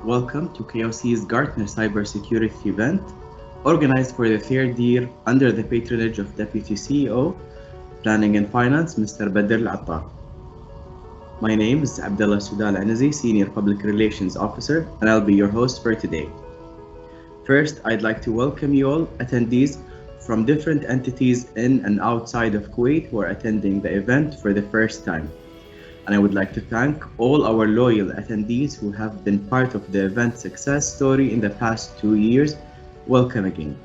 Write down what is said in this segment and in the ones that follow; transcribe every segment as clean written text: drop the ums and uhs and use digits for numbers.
Welcome to KOC's Gartner Cybersecurity event, organized for the third year under the patronage of Deputy CEO, Planning and Finance, Mr. Badr Al-Attar. My name is Abdullah Sudal Anazi, Senior Public Relations Officer, and I'll be your host for today. First, I'd like to welcome you all attendees from different entities in and outside of Kuwait who are attending the event for the first time. And I would like to thank all our loyal attendees who have been part of the event success story in the past 2 years. Welcome again.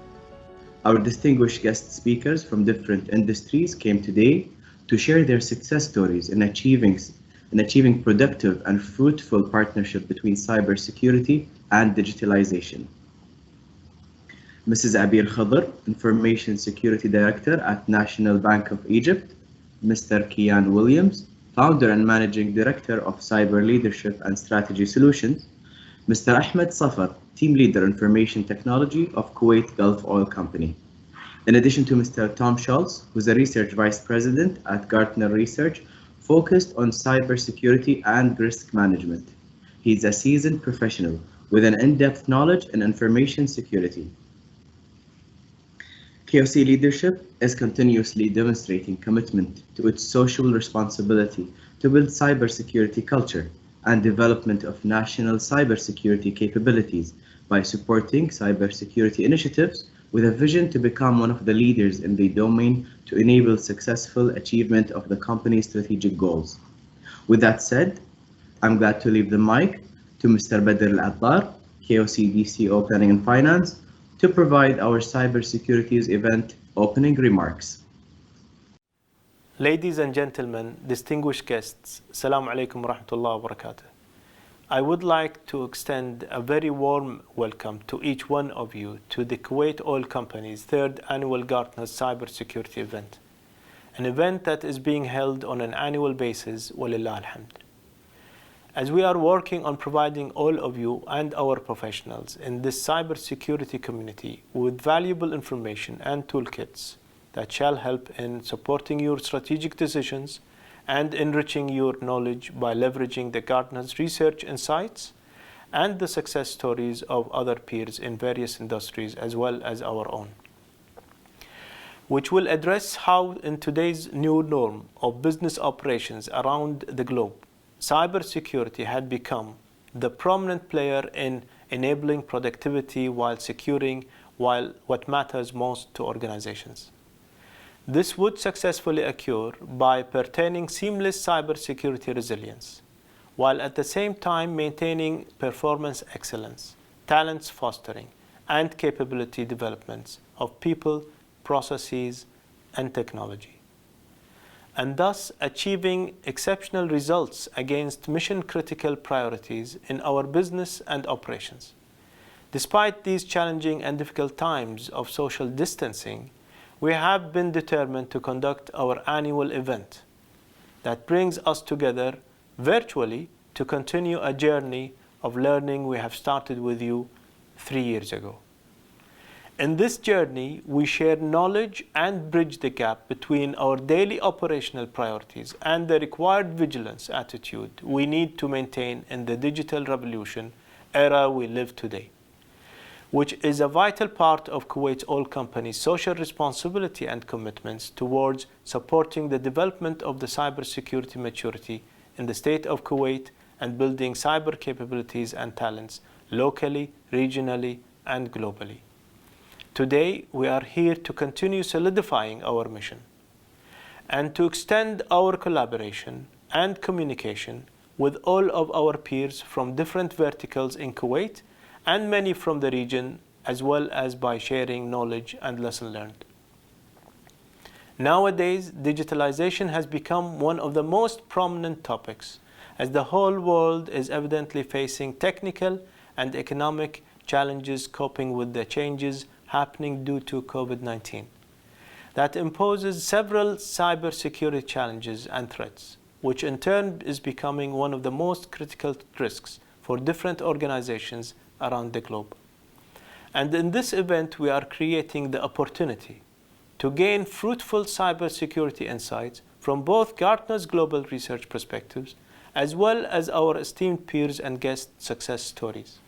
Our distinguished guest speakers from different industries came today to share their success stories in achieving productive and fruitful partnership between cybersecurity and digitalization. Mrs. Abeer Khadr, Information Security Director at National Bank of Egypt, Mr. Kian Williams, Founder and Managing Director of Cyber Leadership and Strategy Solutions, Mr. Ahmed Safar, Team Leader Information Technology of Kuwait Gulf Oil Company. In addition to Mr. Tom Schultz, who is a Research Vice President at Gartner Research, focused on cybersecurity and risk management. He's a seasoned professional with an in-depth knowledge in information security. KOC leadership is continuously demonstrating commitment to its social responsibility to build cybersecurity culture and development of national cybersecurity capabilities by supporting cybersecurity initiatives with a vision to become one of the leaders in the domain to enable successful achievement of the company's strategic goals. With that said, I'm glad to leave the mic to Mr. Badr Al-Attar, KOC DCO Planning and Finance, to provide our cybersecurities event opening remarks. Ladies and gentlemen, distinguished guests, Assalamu alaikum wa rahmatullahi wa barakatuh. I would like to extend a very warm welcome to each one of you to the Kuwait Oil Company's third annual Gartner Cybersecurity event, an event that is being held on an annual basis, walillah alhamd. As we are working on providing all of you and our professionals in this cybersecurity community with valuable information and toolkits that shall help in supporting your strategic decisions and enriching your knowledge by leveraging the Gartner's research insights and the success stories of other peers in various industries as well as our own, which will address how in today's new norm of business operations around the globe, cybersecurity had become the prominent player in enabling productivity while securing what matters most to organizations. This would successfully occur by pertaining seamless cybersecurity resilience, while at the same time maintaining performance excellence, talents fostering, and capability developments of people, processes, and technology, and thus achieving exceptional results against mission-critical priorities in our business and operations. Despite these challenging and difficult times of social distancing, we have been determined to conduct our annual event that brings us together virtually to continue a journey of learning we have started with you 3 years ago. In this journey, we share knowledge and bridge the gap between our daily operational priorities and the required vigilance attitude we need to maintain in the digital revolution era we live today, which is a vital part of Kuwait Oil Company's social responsibility and commitments towards supporting the development of the cybersecurity maturity in the state of Kuwait and building cyber capabilities and talents locally, regionally, and globally. Today, we are here to continue solidifying our mission and to extend our collaboration and communication with all of our peers from different verticals in Kuwait and many from the region, as well as by sharing knowledge and lessons learned. Nowadays, digitalization has become one of the most prominent topics, as the whole world is evidently facing technical and economic challenges coping with the changes happening due to COVID-19. That imposes several cybersecurity challenges and threats, which in turn is becoming one of the most critical risks for different organizations around the globe. And in this event, we are creating the opportunity to gain fruitful cybersecurity insights from both Gartner's global research perspectives as well as our esteemed peers and guest success stories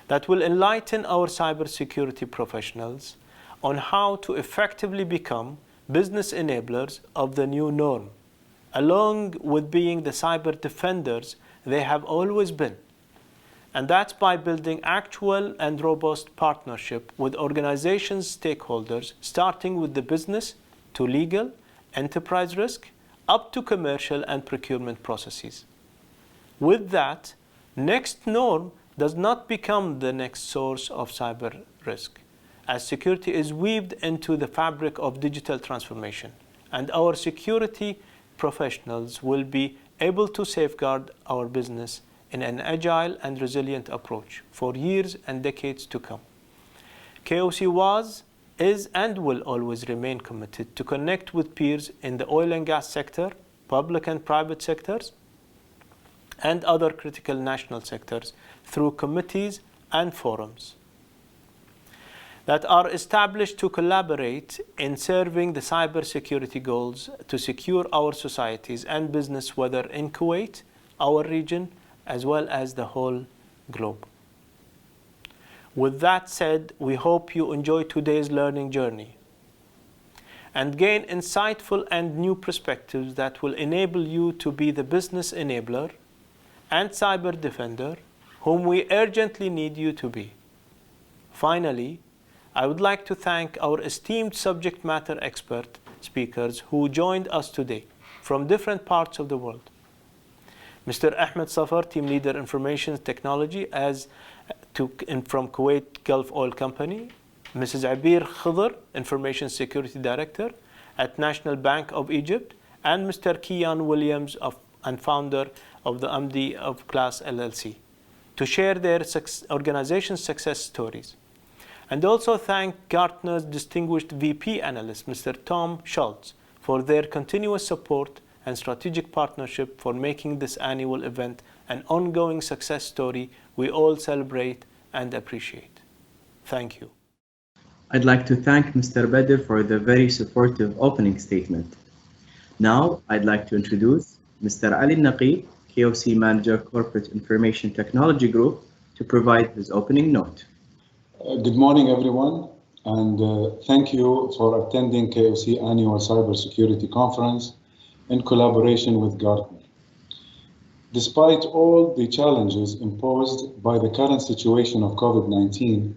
that will enlighten our cybersecurity professionals on how to effectively become business enablers of the new norm, along with being the cyber defenders they have always been. And that's by building actual and robust partnership with organizations' stakeholders, starting with the business to legal, enterprise risk, up to commercial and procurement processes. With that, next norm does not become the next source of cyber risk, as security is weaved into the fabric of digital transformation, and our security professionals will be able to safeguard our business in an agile and resilient approach for years and decades to come. KOC was, is, and will always remain committed to connect with peers in the oil and gas sector, public and private sectors, and other critical national sectors through committees and forums that are established to collaborate in serving the cybersecurity goals to secure our societies and business, whether in Kuwait, our region, as well as the whole globe. With that said, we hope you enjoy today's learning journey and gain insightful and new perspectives that will enable you to be the business enabler and cyber defender whom we urgently need you to be. Finally, I would like to thank our esteemed subject matter expert speakers who joined us today from different parts of the world. Mr. Ahmed Safar, Team Leader Information Technology from Kuwait Gulf Oil Company, Mrs. Abeer Khidr, Information Security Director at National Bank of Egypt, and Mr. Kian Williams and founder of the MD of Class LLC, to share their organization's success stories. And also thank Gartner's distinguished VP analyst, Mr. Tom Schultz, for their continuous support and strategic partnership for making this annual event an ongoing success story we all celebrate and appreciate. Thank you. I'd like to thank Mr. Badr for the very supportive opening statement. Now, I'd like to introduce Mr. Ali Naqi, KOC Manager, Corporate Information Technology Group, to provide his opening note. Good morning, everyone, and thank you for attending KOC Annual Cybersecurity Conference in collaboration with Gartner. Despite all the challenges imposed by the current situation of COVID-19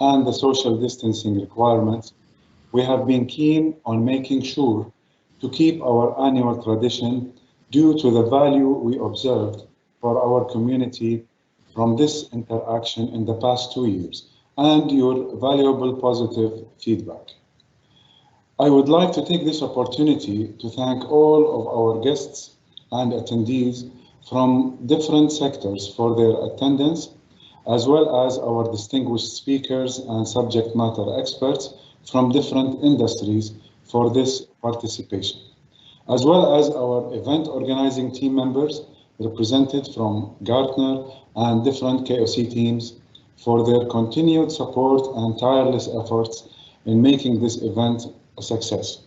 and the social distancing requirements, we have been keen on making sure to keep our annual tradition due to the value we observed for our community from this interaction in the past 2 years and your valuable positive feedback. I would like to take this opportunity to thank all of our guests and attendees from different sectors for their attendance, as well as our distinguished speakers and subject matter experts from different industries for this participation, as well as our event organizing team members represented from Gartner and different KOC teams for their continued support and tireless efforts in making this event a success.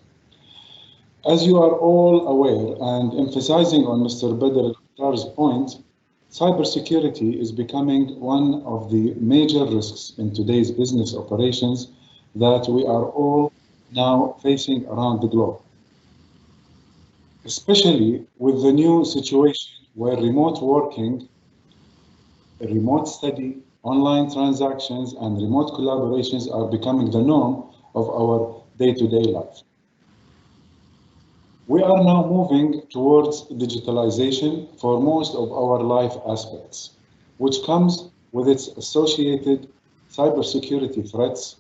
As you are all aware, and emphasizing on Mr. Badr Al-Khattar's point, cybersecurity is becoming one of the major risks in today's business operations that we are all now facing around the globe, especially with the new situation where remote working, remote study, online transactions, and remote collaborations are becoming the norm of our day-to-day life. We are now moving towards digitalization for most of our life aspects, which comes with its associated cybersecurity threats.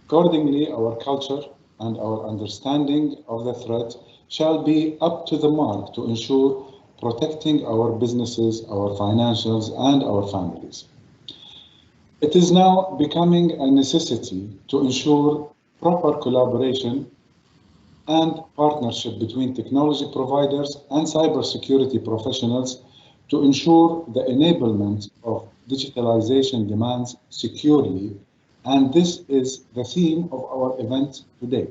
Accordingly, our culture and our understanding of the threat shall be up to the mark to ensure protecting our businesses, our financials, and our families. It is now becoming a necessity to ensure proper collaboration and partnership between technology providers and cybersecurity professionals to ensure the enablement of digitalization demands securely And this is the theme of our event today,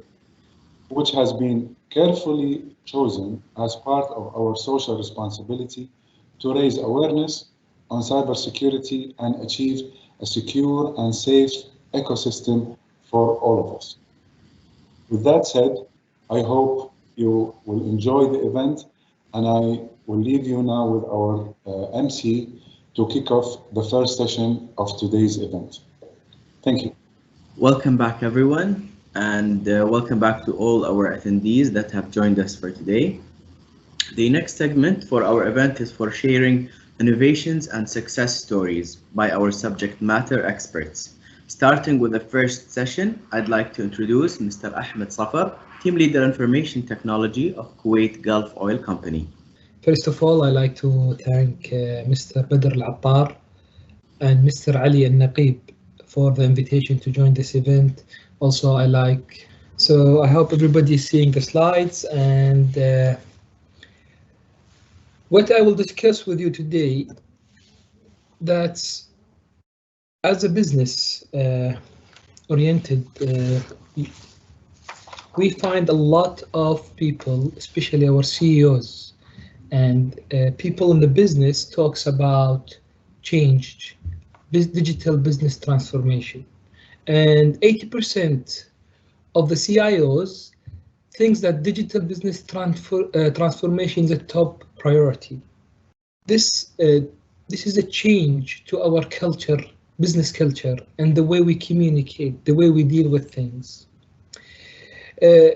which has been carefully chosen as part of our social responsibility to raise awareness on cybersecurity and achieve a secure and safe ecosystem for all of us. With that said, I hope you will enjoy the event, and I will leave you now with our MC to kick off the first session of today's event. Thank you. Welcome back, everyone, and welcome back to all our attendees that have joined us for today. The next segment for our event is for sharing innovations and success stories by our subject matter experts. Starting with the first session, I'd like to introduce Mr. Ahmed Safar, Team Leader Information Technology of Kuwait Gulf Oil Company. First of all, I'd like to thank Mr. Badr Al-Attar and Mr. Ali Al-Naqib for the invitation to join this event. Also, I hope everybody is seeing the slides, and what I will discuss with you today, that's as a business oriented, we find a lot of people, especially our CEOs and people in the business, talks about change, digital business transformation, and 80% of the CIOs thinks that digital business transformation is a top priority. This is a change to our culture, business culture, and the way we communicate, the way we deal with things. In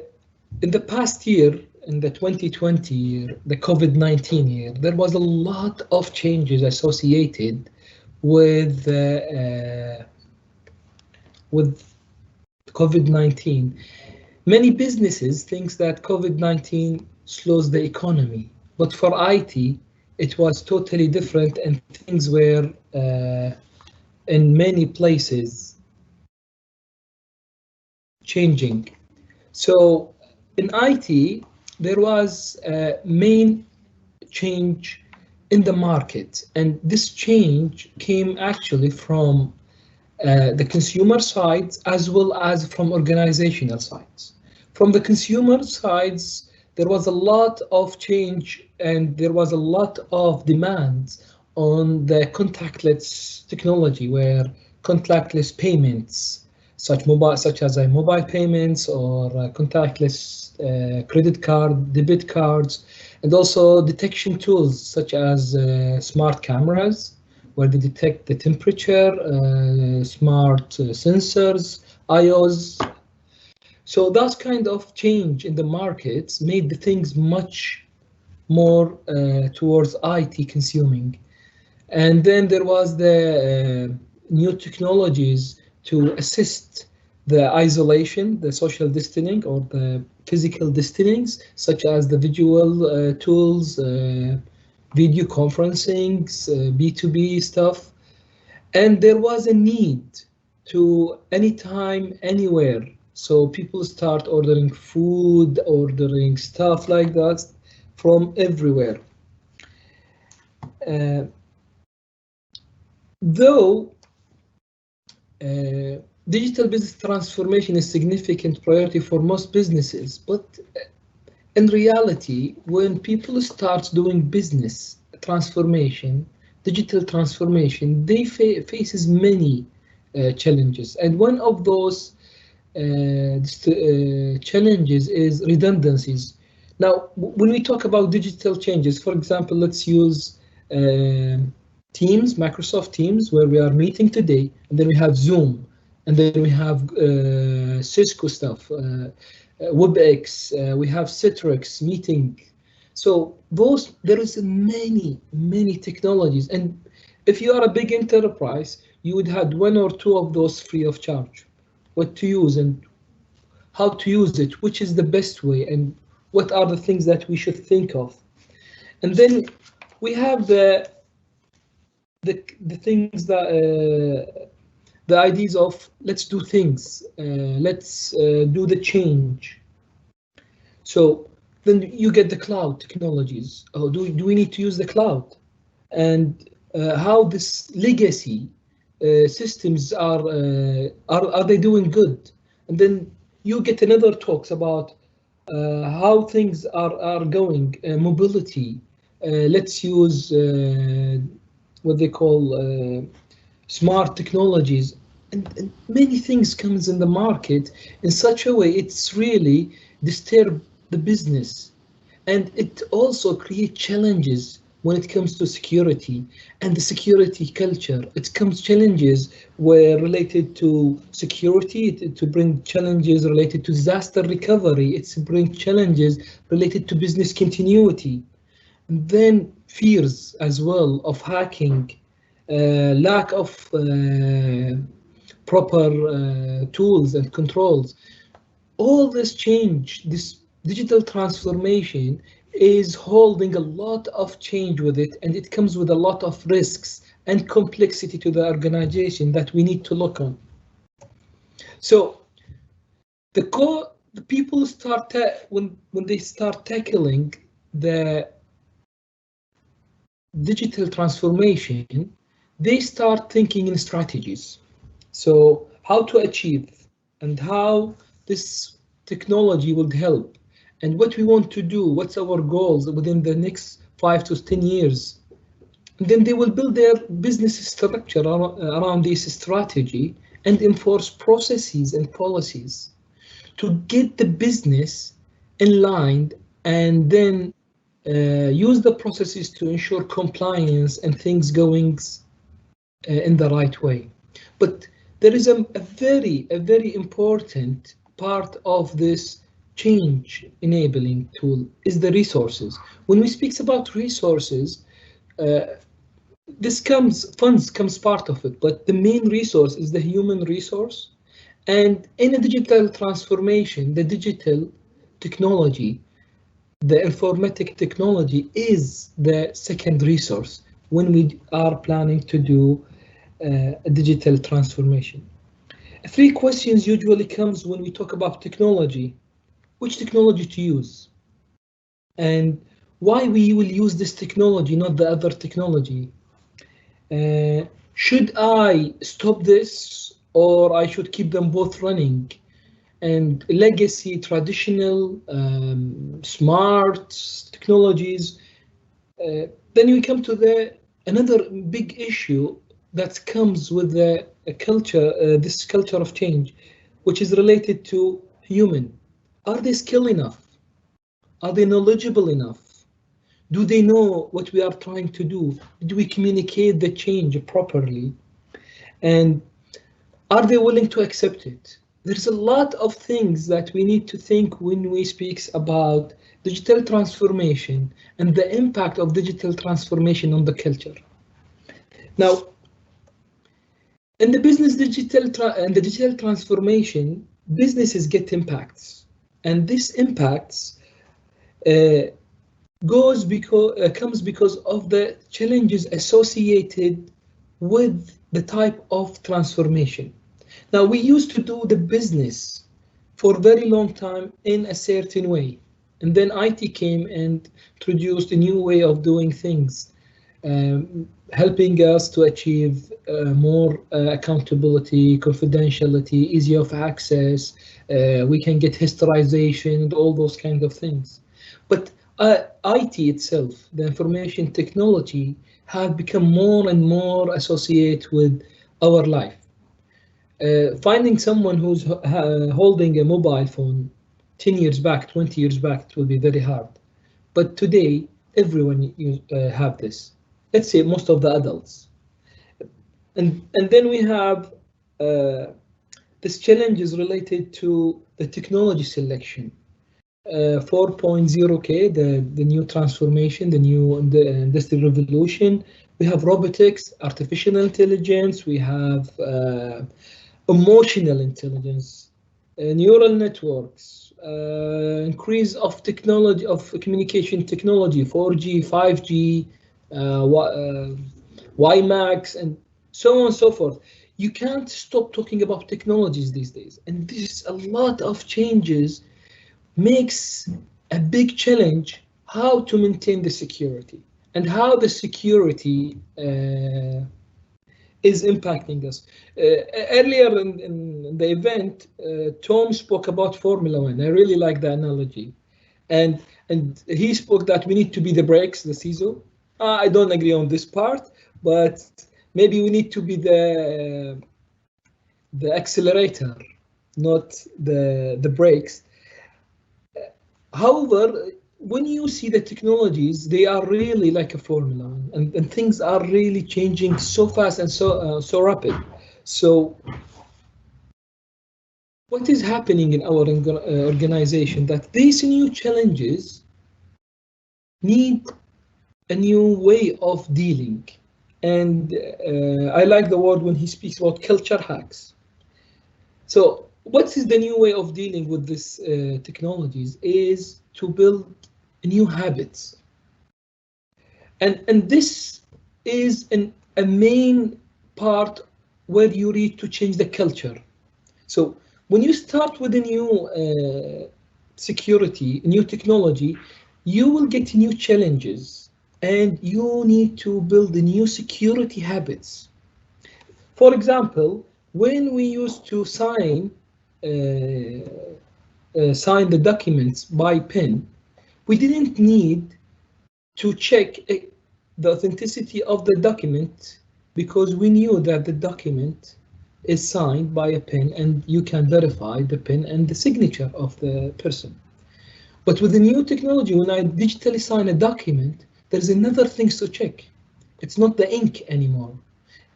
the past year, in the 2020 year, the COVID-19 year, there was a lot of changes associated with COVID-19. Many businesses think that COVID-19 slows the economy, but for IT, it was totally different, and things were in many places changing. So in IT, there was a main change in the market, and this change came actually from the consumer sides as well as from organizational sides. From the consumer sides, there was a lot of change and there was a lot of demands on the contactless technology, where contactless payments, such as mobile payments or contactless credit card, debit cards, and also detection tools such as smart cameras, where they detect the temperature, smart sensors, iOS. So that kind of change in the markets made the things much more towards IT consuming. And then there was the new technologies to assist the isolation, the social distancing or the physical distancings, such as the visual tools, video conferencing, B2B stuff. And there was a need to anytime, anywhere. So people start ordering food, ordering stuff like that from everywhere. Though digital business transformation is a significant priority for most businesses, but in reality, when people start doing business transformation, digital transformation, they faces many challenges, and one of those challenges is redundancies. Now, when we talk about digital changes, for example, let's use Teams, Microsoft Teams, where we are meeting today, and then we have Zoom, and then we have Cisco stuff, WebEx, we have Citrix meeting. So there is many technologies, and if you are a big enterprise, you would have one or two of those free of charge. What to use and how to use it, which is the best way, and what are the things that we should think of. And then we have the things that the ideas of let's do things, let's do the change. So then you get the cloud technologies. Oh, do we need to use the cloud? And how this legacy systems are they doing good? And then you get another talks about how things are going, mobility. Let's use what they call smart technologies, and many things comes in the market in such a way it's really disturb the business, and it also create challenges when it comes to security and the security culture. It comes challenges were related to security, to bring challenges related to disaster recovery. It's bring challenges related to business continuity. And then fears as well of hacking, lack of proper tools and controls. All this change, this digital transformation is holding a lot of change with it, and it comes with a lot of risks and complexity to the organization that we need to look on. So the people start when they start tackling the digital transformation, they start thinking in strategies. So how to achieve and how this technology would help and what we want to do, what's our goals within the next 5 to 10 years. And then they will build their business structure around this strategy and enforce processes and policies to get the business in line, and then use the processes to ensure compliance and things going in the right way. But there is a very important part of this change enabling tool is the resources. When we speak about resources, funds comes part of it, but the main resource is the human resource. And in a digital transformation, the digital technology, the informatic technology is the second resource when we are planning to do a digital transformation. 3 questions usually comes when we talk about technology. Which technology to use? And why we will use this technology, not the other technology? Should I stop this, or I should keep them both running? And legacy, traditional, smart technologies. Then we come to another big issue that comes with the culture, this culture of change, which is related to human. Are they skilled enough? Are they knowledgeable enough? Do they know what we are trying to do? Do we communicate the change properly? And are they willing to accept it? There's a lot of things that we need to think when we speak about digital transformation and the impact of digital transformation on the culture. Now, in the business digital transformation, businesses get impacts, and this impacts comes because of the challenges associated with the type of transformation. Now, we used to do the business for a very long time in a certain way, and then IT came and introduced a new way of doing things, helping us to achieve more accountability, confidentiality, easy of access. We can get historization and all those kinds of things. But IT itself, the information technology, have become more and more associated with our life. Finding someone who's holding a mobile phone 10 years back, 20 years back, it will be very hard. But today, everyone have this. Let's say most of the adults. And then we have this challenges related to the technology selection. 4.0K, the new transformation, the industrial revolution. We have robotics, artificial intelligence, we have emotional intelligence, neural networks, increase of technology, of communication technology, 4G, 5G, WiMAX, and so on and so forth. You can't stop talking about technologies these days, and this is a lot of changes makes a big challenge how to maintain the security and how the security is impacting us. Earlier in the event, Tom spoke about Formula One. I really like the analogy, and he spoke that we need to be the brakes, the CISO. I don't agree on this part, but maybe we need to be the accelerator, not the brakes. However, when you see the technologies, they are really like a formula, and things are really changing so fast and so rapid. So what is happening in our organization, that these new challenges need a new way of dealing. And I like the word when he speaks about culture hacks. So what is the new way of dealing with these technologies is to build new habits. And this is a main part where you need to change the culture. So when you start with a new security, new technology, you will get new challenges, and you need to build the new security habits. For example, when we used to sign the documents by pen, we didn't need to check the authenticity of the document, because we knew that the document is signed by a pen and you can verify the pen and the signature of the person. But with the new technology, when I digitally sign a document, there's another things to check. It's not the ink anymore.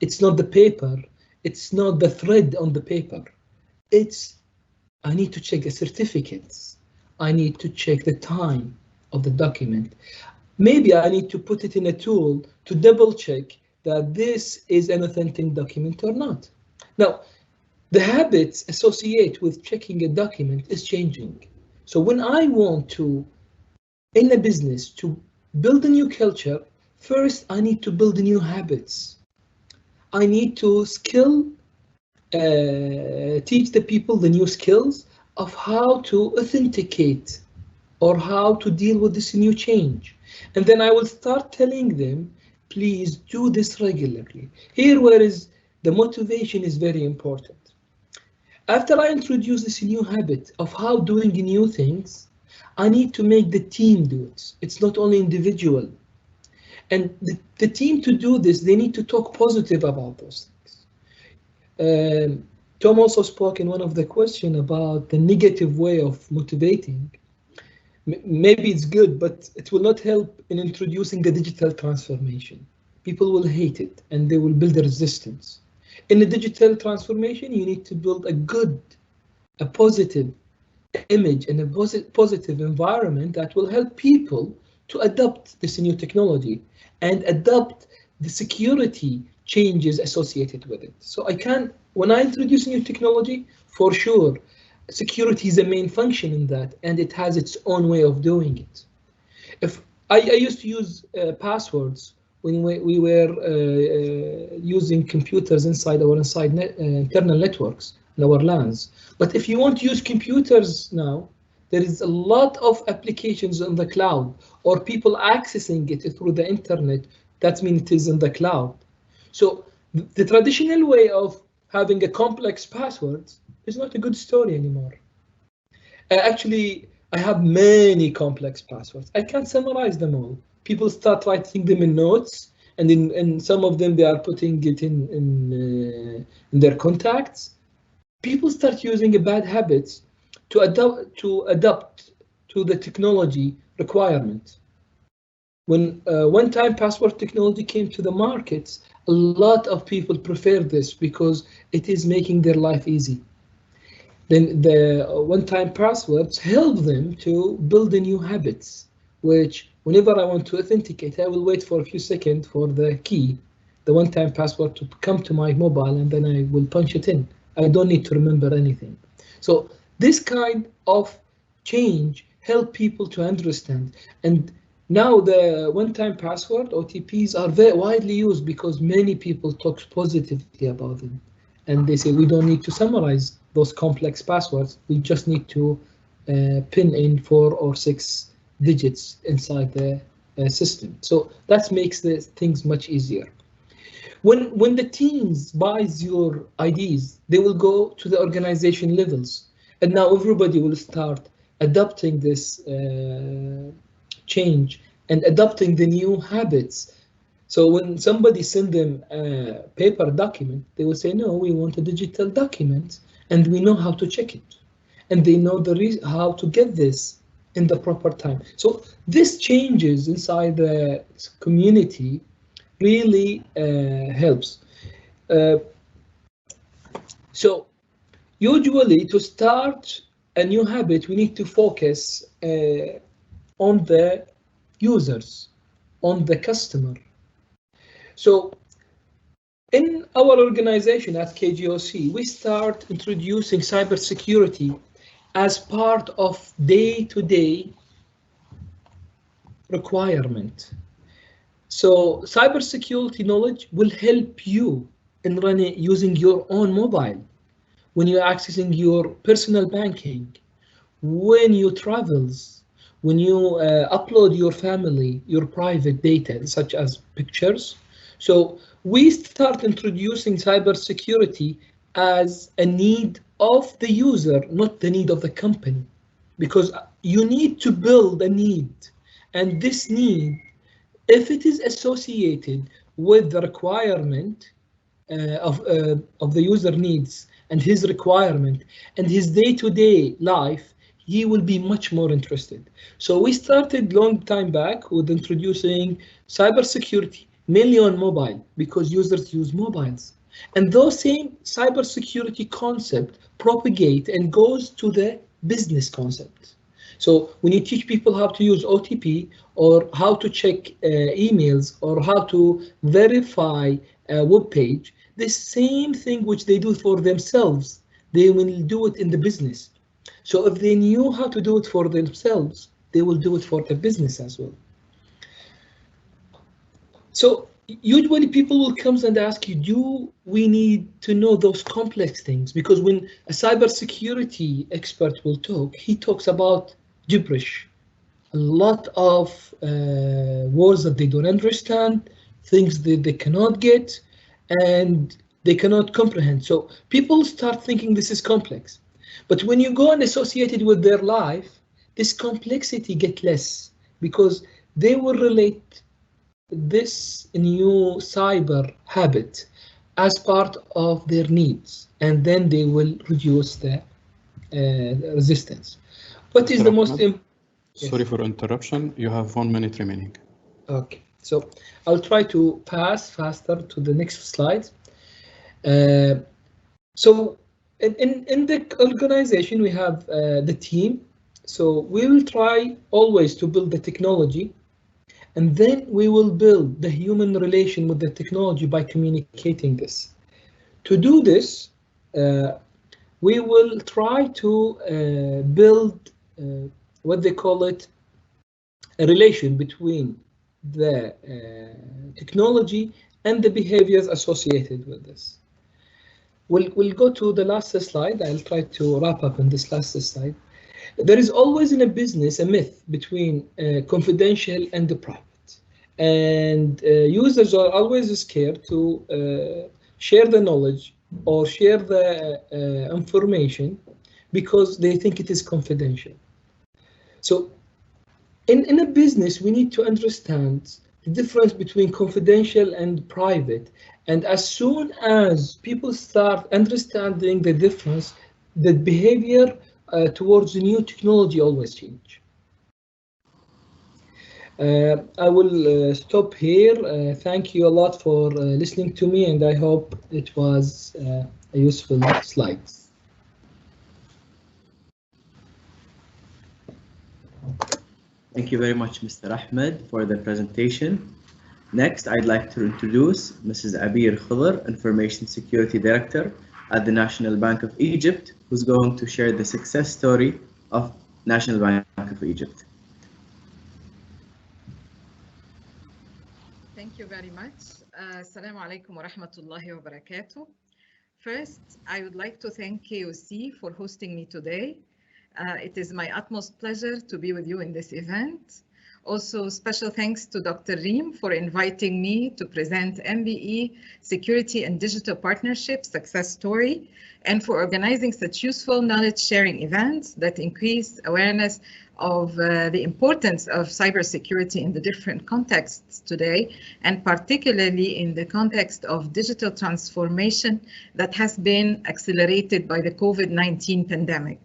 It's not the paper. It's not the thread on the paper. I need to check the certificates. I need to check the time of the document. Maybe I need to put it in a tool to double check that this is an authentic document or not. Now, the habits associated with checking a document is changing. So when I want to, in a business, to build a new culture, first I need to build new habits. I need to teach the people the new skills of how to authenticate or how to deal with this new change. And then I will start telling them, please do this regularly. Here where is the motivation is very important. After I introduce this new habit of how doing new things, I need to make the team do it. It's not only individual. And the team to do this, they need to talk positive about those things. Tom also spoke in one of the questions about the negative way of motivating. Maybe it's good, but it will not help in introducing a digital transformation. People will hate it and they will build a resistance. In the digital transformation, you need to build a positive image and a positive environment that will help people to adopt this new technology and adopt the security changes associated with it. So when I introduce new technology, for sure, security is a main function in that, and it has its own way of doing it. If I used to use passwords when we were using computers inside our internal networks and our LANs. But if you want to use computers now, there is a lot of applications on the cloud or people accessing it through the internet. That means it is in the cloud. So the traditional way of having a complex password is not a good story anymore. Actually, I have many complex passwords. I can't summarize them all. People start writing them in notes, and in some of them they are putting it in their contacts. People start using bad habits to adapt to the technology requirement. When one-time password technology came to the markets, a lot of people prefer this because it is making their life easy. Then the one-time passwords help them to build the new habits, which whenever I want to authenticate, I will wait for a few seconds for the key, the one-time password, to come to my mobile, and then I will punch it in. I don't need to remember anything. So this kind of change help people to understand. And now the one-time password, OTPs, are very widely used because many people talk positively about them. And they say we don't need to summarize those complex passwords. We just need to pin in 4 or 6 digits inside the system. So that makes the things much easier. When the teams buys your IDs, they will go to the organization levels, and now everybody will start adopting this change and adopting the new habits. So when somebody send them a paper document, they will say, no, we want a digital document, and we know how to check it, and they know how to get this in the proper time. So this changes inside the community really helps. So usually to start a new habit, we need to focus on the users, on the customer. So in our organization at KGOC, we start introducing cybersecurity as part of day-to-day requirement. So cybersecurity knowledge will help you in running using your own mobile, when you're accessing your personal banking, when you travels, when you upload your family, your private data, such as pictures. So we start introducing cybersecurity as a need of the user, not the need of the company, because you need to build a need, and this need, if it is associated with the requirement of the user needs and his requirement and his day-to-day life, he will be much more interested. So we started long time back with introducing cybersecurity mainly on mobile, because users use mobiles. And those same cybersecurity concept propagate and goes to the business concept. So when you teach people how to use OTP, or how to check emails, or how to verify a web page, the same thing which they do for themselves, they will do it in the business. So if they knew how to do it for themselves, they will do it for the business as well. So usually people will come and ask you, do we need to know those complex things? Because when a cybersecurity expert will talk, he talks about gibberish, a lot of words that they don't understand, things that they cannot get, and they cannot comprehend. So people start thinking this is complex. But when you go and associate it with their life, this complexity gets less, because they will relate this new cyber habit as part of their needs, and then they will reduce the resistance. What is the most Sorry for interruption. You have 1 minute remaining. Okay, so I'll try to pass faster to the next slide. So in the organization, we have the team. So we will try always to build the technology, and then we will build the human relation with the technology by communicating this. To do this, we will try to build what they call it, a relation between the technology and the behaviors associated with this. We'll go to the last slide. I'll try to wrap up in this last slide. There is always in a business a myth between confidential and the private, and users are always scared to share the knowledge or share the information because they think it is confidential. So in a business, we need to understand the difference between confidential and private. And as soon as people start understanding the difference, the behavior towards the new technology always change. I will stop here. Thank you a lot for listening to me, and I hope it was a useful slide. Thank you very much, Mr. Ahmed, for the presentation. Next, I'd like to introduce Mrs. Abeer Khudr, Information Security Director at the National Bank of Egypt, who's going to share the success story of National Bank of Egypt. Thank you very much. Assalamu alaikum wa rahmatullahi wa barakatuh. First, I would like to thank KOC for hosting me today. It is my utmost pleasure to be with you in this event. Also, special thanks to Dr. Reem for inviting me to present MBE Security and Digital Partnership Success Story, and for organizing such useful knowledge sharing events that increase awareness of the importance of cybersecurity in the different contexts today, and particularly in the context of digital transformation that has been accelerated by the COVID-19 pandemic.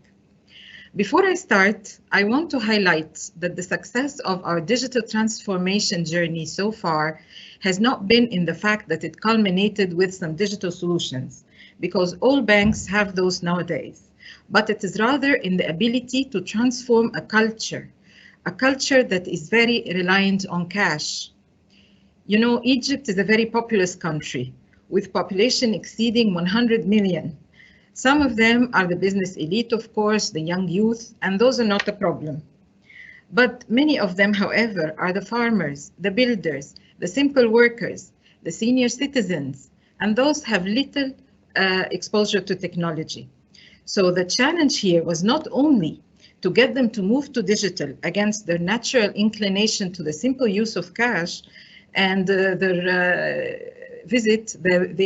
Before I start, I want to highlight that the success of our digital transformation journey so far has not been in the fact that it culminated with some digital solutions, because all banks have those nowadays, but it is rather in the ability to transform a culture that is very reliant on cash. You know, Egypt is a very populous country with population exceeding 100 million. Some of them are the business elite, of course, the young youth, and those are not a problem. But many of them, however, are the farmers, the builders, the simple workers, the senior citizens, and those have little exposure to technology. So the challenge here was not only to get them to move to digital against their natural inclination to the simple use of cash and they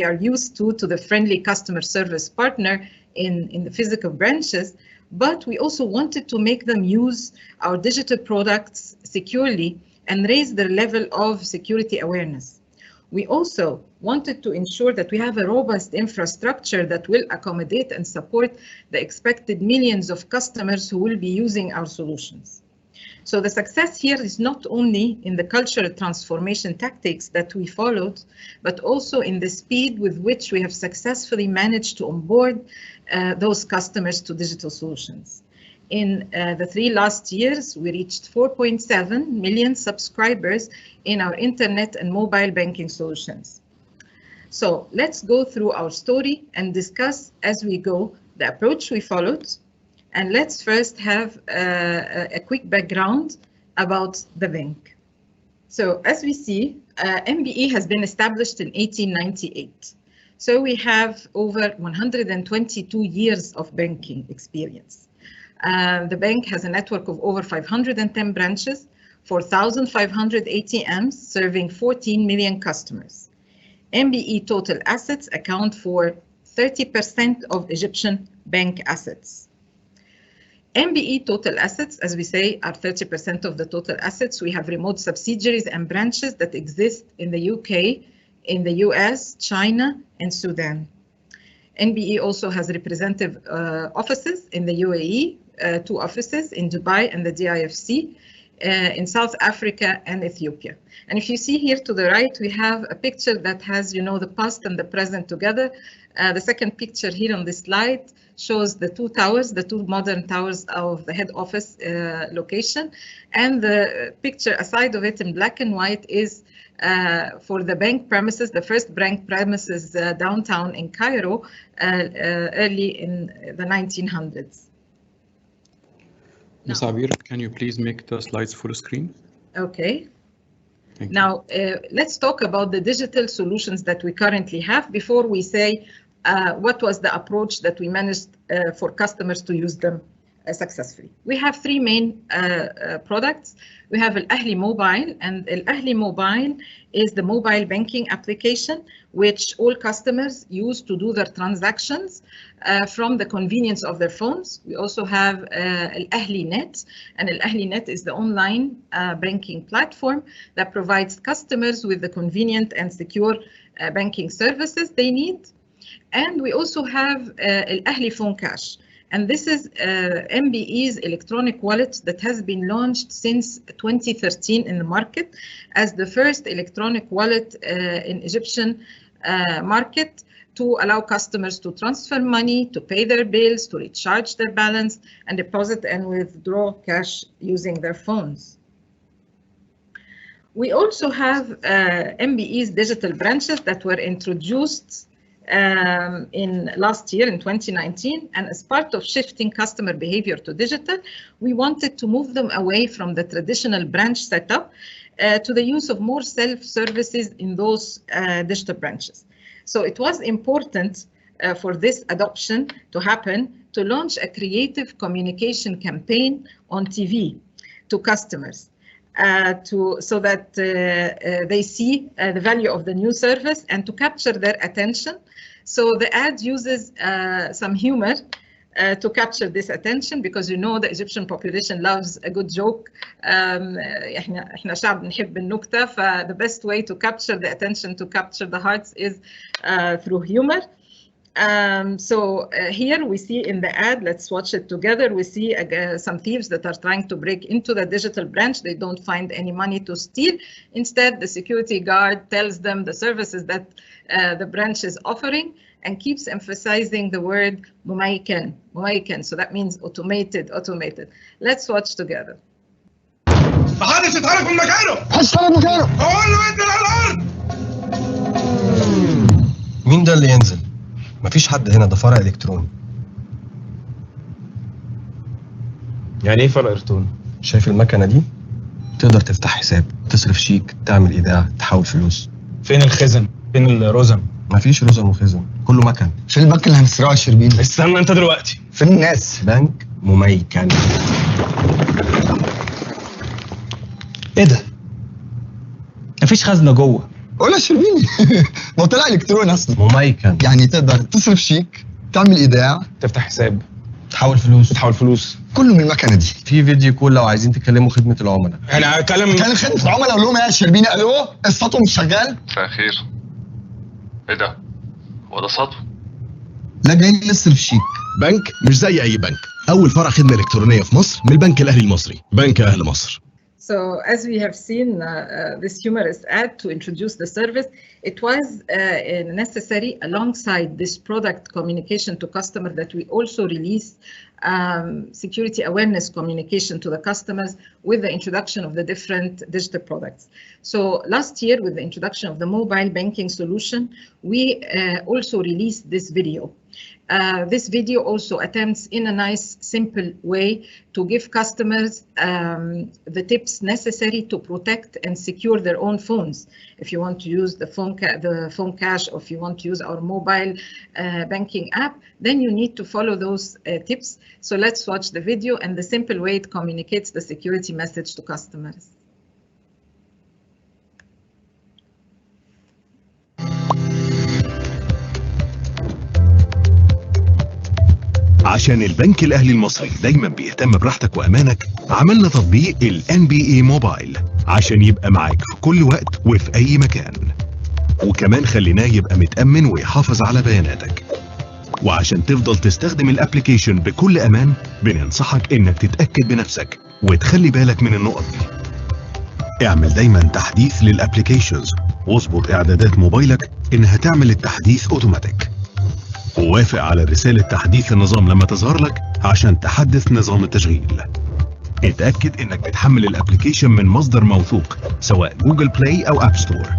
are used to the friendly customer service partner in the physical branches, but we also wanted to make them use our digital products securely and raise their level of security awareness. We also wanted to ensure that we have a robust infrastructure that will accommodate and support the expected millions of customers who will be using our solutions. So the success here is not only in the cultural transformation tactics that we followed, but also in the speed with which we have successfully managed to onboard those customers to digital solutions. In the 3 last years, we reached 4.7 million subscribers in our internet and mobile banking solutions. So let's go through our story and discuss as we go the approach we followed. And let's first have a quick background about the bank. So as we see, MBE has been established in 1898. So we have over 122 years of banking experience. The bank has a network of over 510 branches, 4,500 ATMs serving 14 million customers. MBE total assets account for 30% of Egyptian bank assets. MBE total assets, as we say, are 30% of the total assets. We have remote subsidiaries and branches that exist in the UK, in the US, China, and Sudan. MBE also has representative offices in the UAE, 2 offices in Dubai and the DIFC, in South Africa and Ethiopia. And if you see here to the right, we have a picture that has, you know, the past and the present together. The second picture here on this slide shows the 2 towers, the 2 modern towers of the head office location. And the picture aside of it in black and white is for the bank premises, the first bank premises downtown in Cairo, early in the 1900s. Ms. Abeer, can you please make the slides full screen? Okay. Thank you. Now, let's talk about the digital solutions that we currently have before we say what was the approach that we managed for customers to use them successfully. We have 3 main products. We have Al-Ahli Mobile, and Al-Ahli Mobile is the mobile banking application which all customers use to do their transactions from the convenience of their phones. We also have Al-Ahli Net, and Al-Ahli Net is the online banking platform that provides customers with the convenient and secure banking services they need. And we also have Al-Ahli Phone Cash. And this is MBE's electronic wallet that has been launched since 2013 in the market as the first electronic wallet in Egyptian market to allow customers to transfer money, to pay their bills, to recharge their balance, and deposit and withdraw cash using their phones. We also have MBE's digital branches that were introduced in last year in 2019, and as part of shifting customer behavior to digital, we wanted to move them away from the traditional branch setup to the use of more self-services in those digital branches. So it was important for this adoption to happen to launch a creative communication campaign on TV to customers. so that they see the value of the new service and to capture their attention. So the ad uses some humor to capture this attention, because you know the Egyptian population loves a good joke. احنا شعب نحب النكتة, the best way to capture the attention, to capture the hearts, is through humor. Here we see in the ad, let's watch it together, we see some thieves that are trying to break into the digital branch. They don't find any money to steal. Instead, the security guard tells them the services that the branch is offering and keeps emphasizing the word مميكن. So that means automated. Let's watch together. محدش يتحرك من مكانه. محدش يتحرك من مكانه. اقول له انزل على الارض. مين ده اللي ينزل؟ مفيش حد هنا، ده فرع الكتروني. يعني ايه فرع الكتروني؟ شايف المكنه دي؟ تقدر تفتح حساب، تصرف شيك، تعمل ايداع، تحول فلوس. فين الخزن؟ فين الرزم؟ مفيش رزم وخزن، كله مكن. فين البنك اللي هنسرقه يا شربيني؟ استنى انت دلوقتي. فين الناس؟ بنك مميكن. ايه ده؟ مفيش خزنه جوه. قول يا شربيني. ما طلع الكتروني اصلا. مميكن يعني تقدر تصرف شيك، تعمل ايداع، تفتح حساب، تحول فلوس. كله من المكنه دي. في فيديو كول لو عايزين تكلموا خدمه العملاء. انا كلم خدمه العملاء، اقول لهم يا شربيني الو السطو مش شغال. مساء الخير. ايه ده؟ هو ده سطو؟ لا جايين نصرف شيك. بنك مش زي اي بنك، اول فرع خدمه الكترونيه في مصر من البنك الاهلي المصري، بنك اهل مصر. So as we have seen this humorous ad to introduce the service, it was necessary alongside this product communication to customer that we also released security awareness communication to the customers with the introduction of the different digital products. So last year, with the introduction of the mobile banking solution, we also released this video. This video also attempts in a nice, simple way to give customers the tips necessary to protect and secure their own phones. If you want to use the phone cache, or if you want to use our mobile banking app, then you need to follow those tips. So let's watch the video and the simple way it communicates the security message to customers. عشان البنك الأهلي المصري دايما بيهتم براحتك وأمانك، عملنا تطبيق ال NBA موبايل عشان يبقى معاك في كل وقت وفي أي مكان، وكمان خليناه يبقى متأمن ويحافظ على بياناتك. وعشان تفضل تستخدم الابليكيشن بكل أمان، بننصحك إنك تتأكد بنفسك وتخلي بالك من النقط دي. اعمل دايما تحديث للابليكيشنز، واظبط إعدادات موبايلك إنها تعمل التحديث أوتوماتيك. ووافق على رسالة تحديث النظام لما تظهر لك عشان تحدث نظام التشغيل. اتأكد انك بتحمل الابليكيشن من مصدر موثوق سواء جوجل بلاي او اب ستور.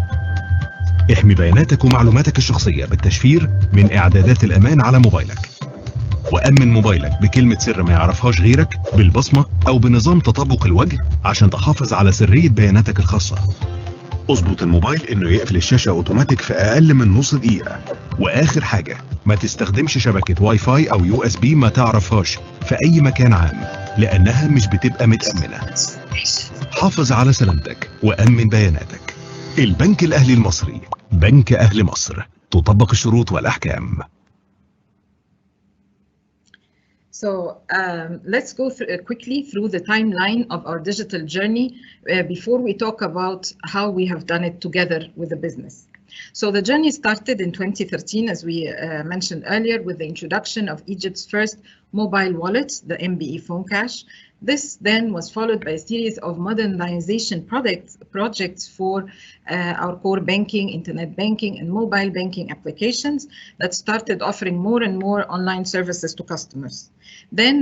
احمي بياناتك ومعلوماتك الشخصية بالتشفير من اعدادات الامان على موبايلك. وأمن موبايلك بكلمة سر ما يعرفهاش غيرك بالبصمة او بنظام تطابق الوجه عشان تحافظ على سرية بياناتك الخاصة. اظبط الموبايل انه يقفل الشاشة اوتوماتيك في اقل من نص دقيقة. واخر حاجة، ما تستخدمش شبكة واي فاي او يو اس بي ما تعرفهاش في اي مكان عام، لانها مش بتبقى متأمنة. حافظ على سلامتك وأمن بياناتك. البنك الاهلي المصري، بنك اهل مصر، تطبق الشروط والاحكام. So let's go quickly through the timeline of our digital journey before we talk about how we have done it together with the business. So the journey started in 2013, as we mentioned earlier, with the introduction of Egypt's first mobile wallet, the MBE phone cache. This then was followed by a series of modernization projects for our core banking, internet banking, and mobile banking applications that started offering more and more online services to customers. Then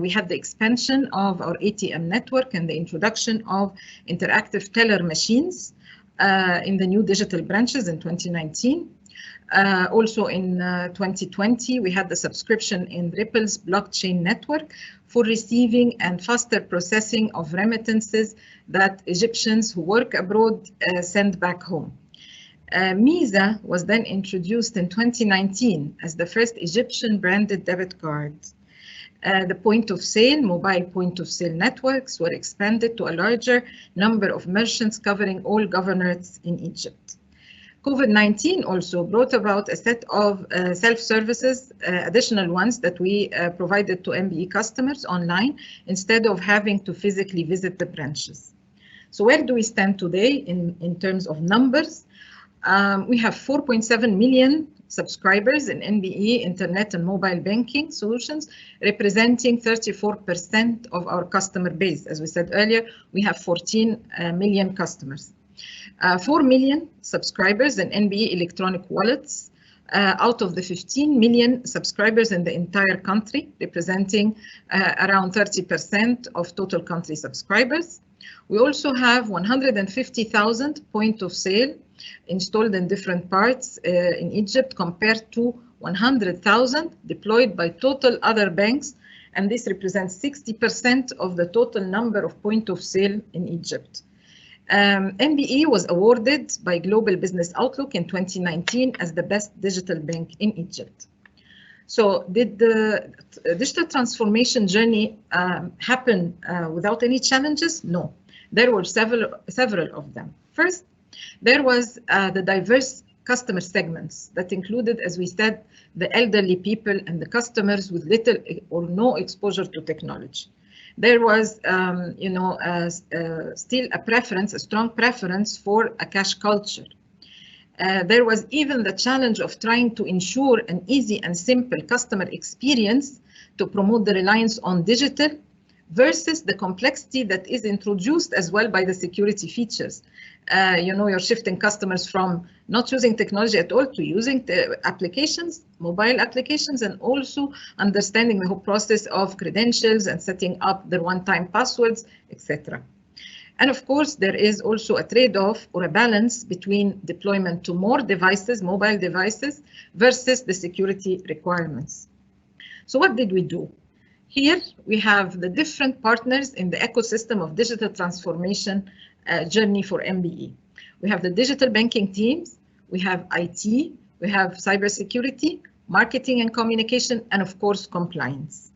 we had the expansion of our ATM network and the introduction of interactive teller machines in the new digital branches in 2019. Also in 2020, we had the subscription in Ripple's blockchain network for receiving and faster processing of remittances that Egyptians who work abroad send back home. Misa was then introduced in 2019 as the first Egyptian branded debit card. The point of sale, mobile point of sale networks were expanded to a larger number of merchants covering all governorates in Egypt. COVID-19 also brought about a set of self-services, additional ones that we provided to MBE customers online instead of having to physically visit the branches. So where do we stand today in terms of numbers? We have 4.7 million subscribers in MBE internet and mobile banking solutions, representing 34% of our customer base. As we said earlier, we have 14 million customers. 4 million subscribers in MBE electronic wallets out of the 15 million subscribers in the entire country, representing around 30% of total country subscribers. We also have 150,000 point of sale installed in different parts in Egypt compared to 100,000 deployed by total other banks, and this represents 60% of the total number of point of sale in Egypt. MBE was awarded by Global Business Outlook in 2019 as the best digital bank in Egypt. So did the digital transformation journey happen without any challenges? No, there were several of them. First, there was the diverse customer segments that included, as we said, the elderly people and the customers with little or no exposure to technology. There was, still a preference, a strong preference for a cash culture. There was even the challenge of trying to ensure an easy and simple customer experience to promote the reliance on digital versus the complexity that is introduced as well by the security features. You're shifting customers from not using technology at all to using the applications, mobile applications, and also understanding the whole process of credentials and setting up their one-time passwords, etc. And of course, there is also a trade-off or a balance between deployment to more devices, mobile devices, versus the security requirements. So what did we do? Here we have the different partners in the ecosystem of digital transformation journey for MBE. We have the digital banking teams, we have IT, we have cybersecurity, marketing and communication, and of course, compliance.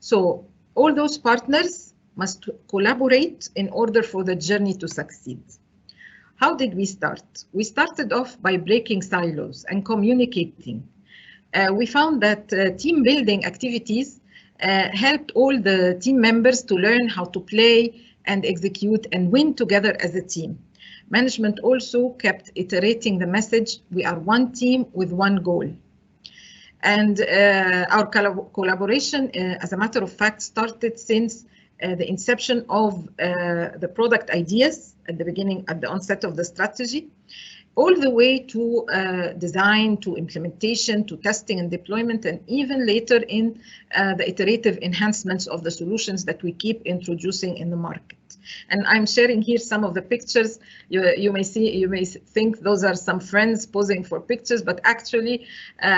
So all those partners must collaborate in order for the journey to succeed. How did we start? We started off by breaking silos and communicating. We found that team building activities helped all the team members to learn how to play and execute and win together as a team. Management also kept iterating the message, we are one team with one goal. And our collaboration, as a matter of fact, started since the inception of the product ideas at the beginning, at the onset of the strategy, all the way to design, to implementation, to testing and deployment, and even later in the iterative enhancements of the solutions that we keep introducing in the market. And I'm sharing here some of the pictures. You may think those are some friends posing for pictures, but actually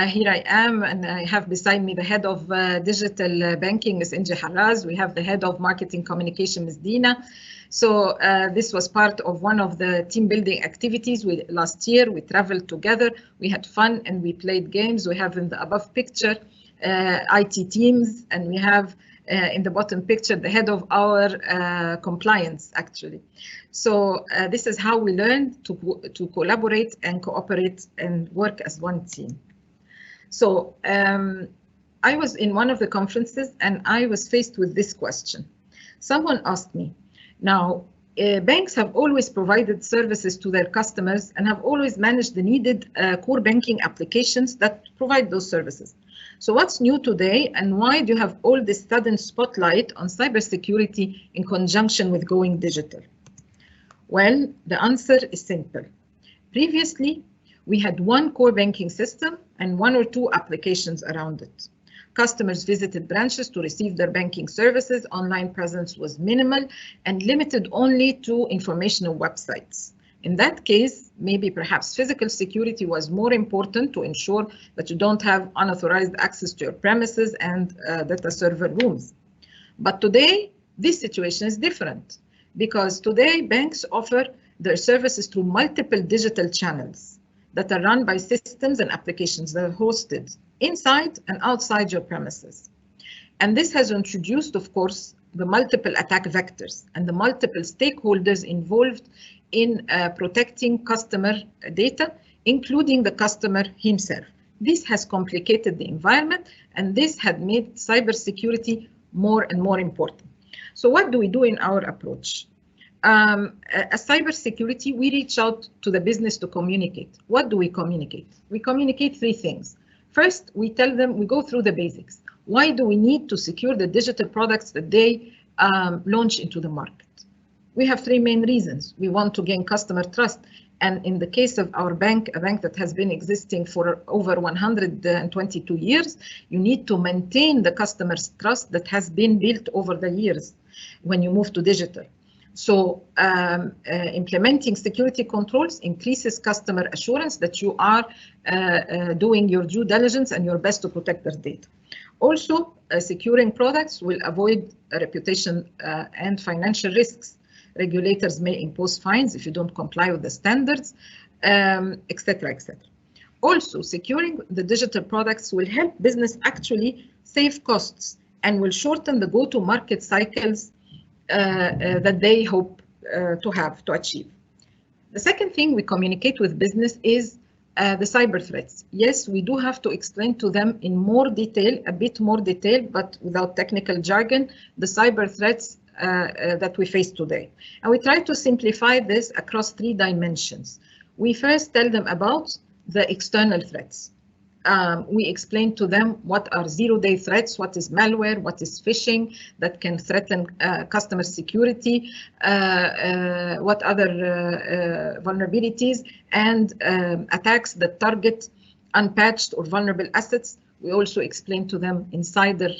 here I am, and I have beside me the head of digital banking, Ms. Inji Haraz. We have the head of marketing communication, Ms. Dina. So this was part of one of the team building activities. Last year, we traveled together, we had fun, and we played games. We have in the above picture IT teams, and we have in the bottom picture the head of our compliance, actually. So this is how we learned to collaborate and cooperate and work as one team. So I was in one of the conferences and I was faced with this question. Someone asked me, now, banks have always provided services to their customers and have always managed the needed core banking applications that provide those services. So what's new today, and why do you have all this sudden spotlight on cybersecurity in conjunction with going digital? Well, the answer is simple. Previously, we had one core banking system and one or two applications around it. Customers visited branches to receive their banking services. Online presence was minimal and limited only to informational websites. In that case, maybe perhaps physical security was more important to ensure that you don't have unauthorized access to your premises and data server rooms. But today, this situation is different because today banks offer their services through multiple digital channels that are run by systems and applications that are hosted inside and outside your premises. And this has introduced, of course, the multiple attack vectors and the multiple stakeholders involved in protecting customer data, including the customer himself. This has complicated the environment, and this had made cybersecurity more and more important. So what do we do in our approach? As cybersecurity, we reach out to the business to communicate. What do we communicate? We communicate three things. First, we tell them, we go through the basics. Why do we need to secure the digital products that they launch into the market? We have three main reasons. We want to gain customer trust. And in the case of our bank, a bank that has been existing for over 122 years, you need to maintain the customer's trust that has been built over the years when you move to digital. So implementing security controls increases customer assurance that you are doing your due diligence and your best to protect their data. Also, securing products will avoid reputation and financial risks. Regulators may impose fines if you don't comply with the standards, etc., etc. Also, securing the digital products will help business actually save costs and will shorten the go-to-market cycles that they hope to achieve. The second thing we communicate with business is the cyber threats. Yes, we do have to explain to them in more detail, a bit more detail, but without technical jargon, the cyber threats that we face today. And we try to simplify this across three dimensions. We first tell them about the external threats. We explain to them what are zero-day threats, what is malware, what is phishing that can threaten customer security, what other vulnerabilities and attacks that target unpatched or vulnerable assets. We also explain to them insider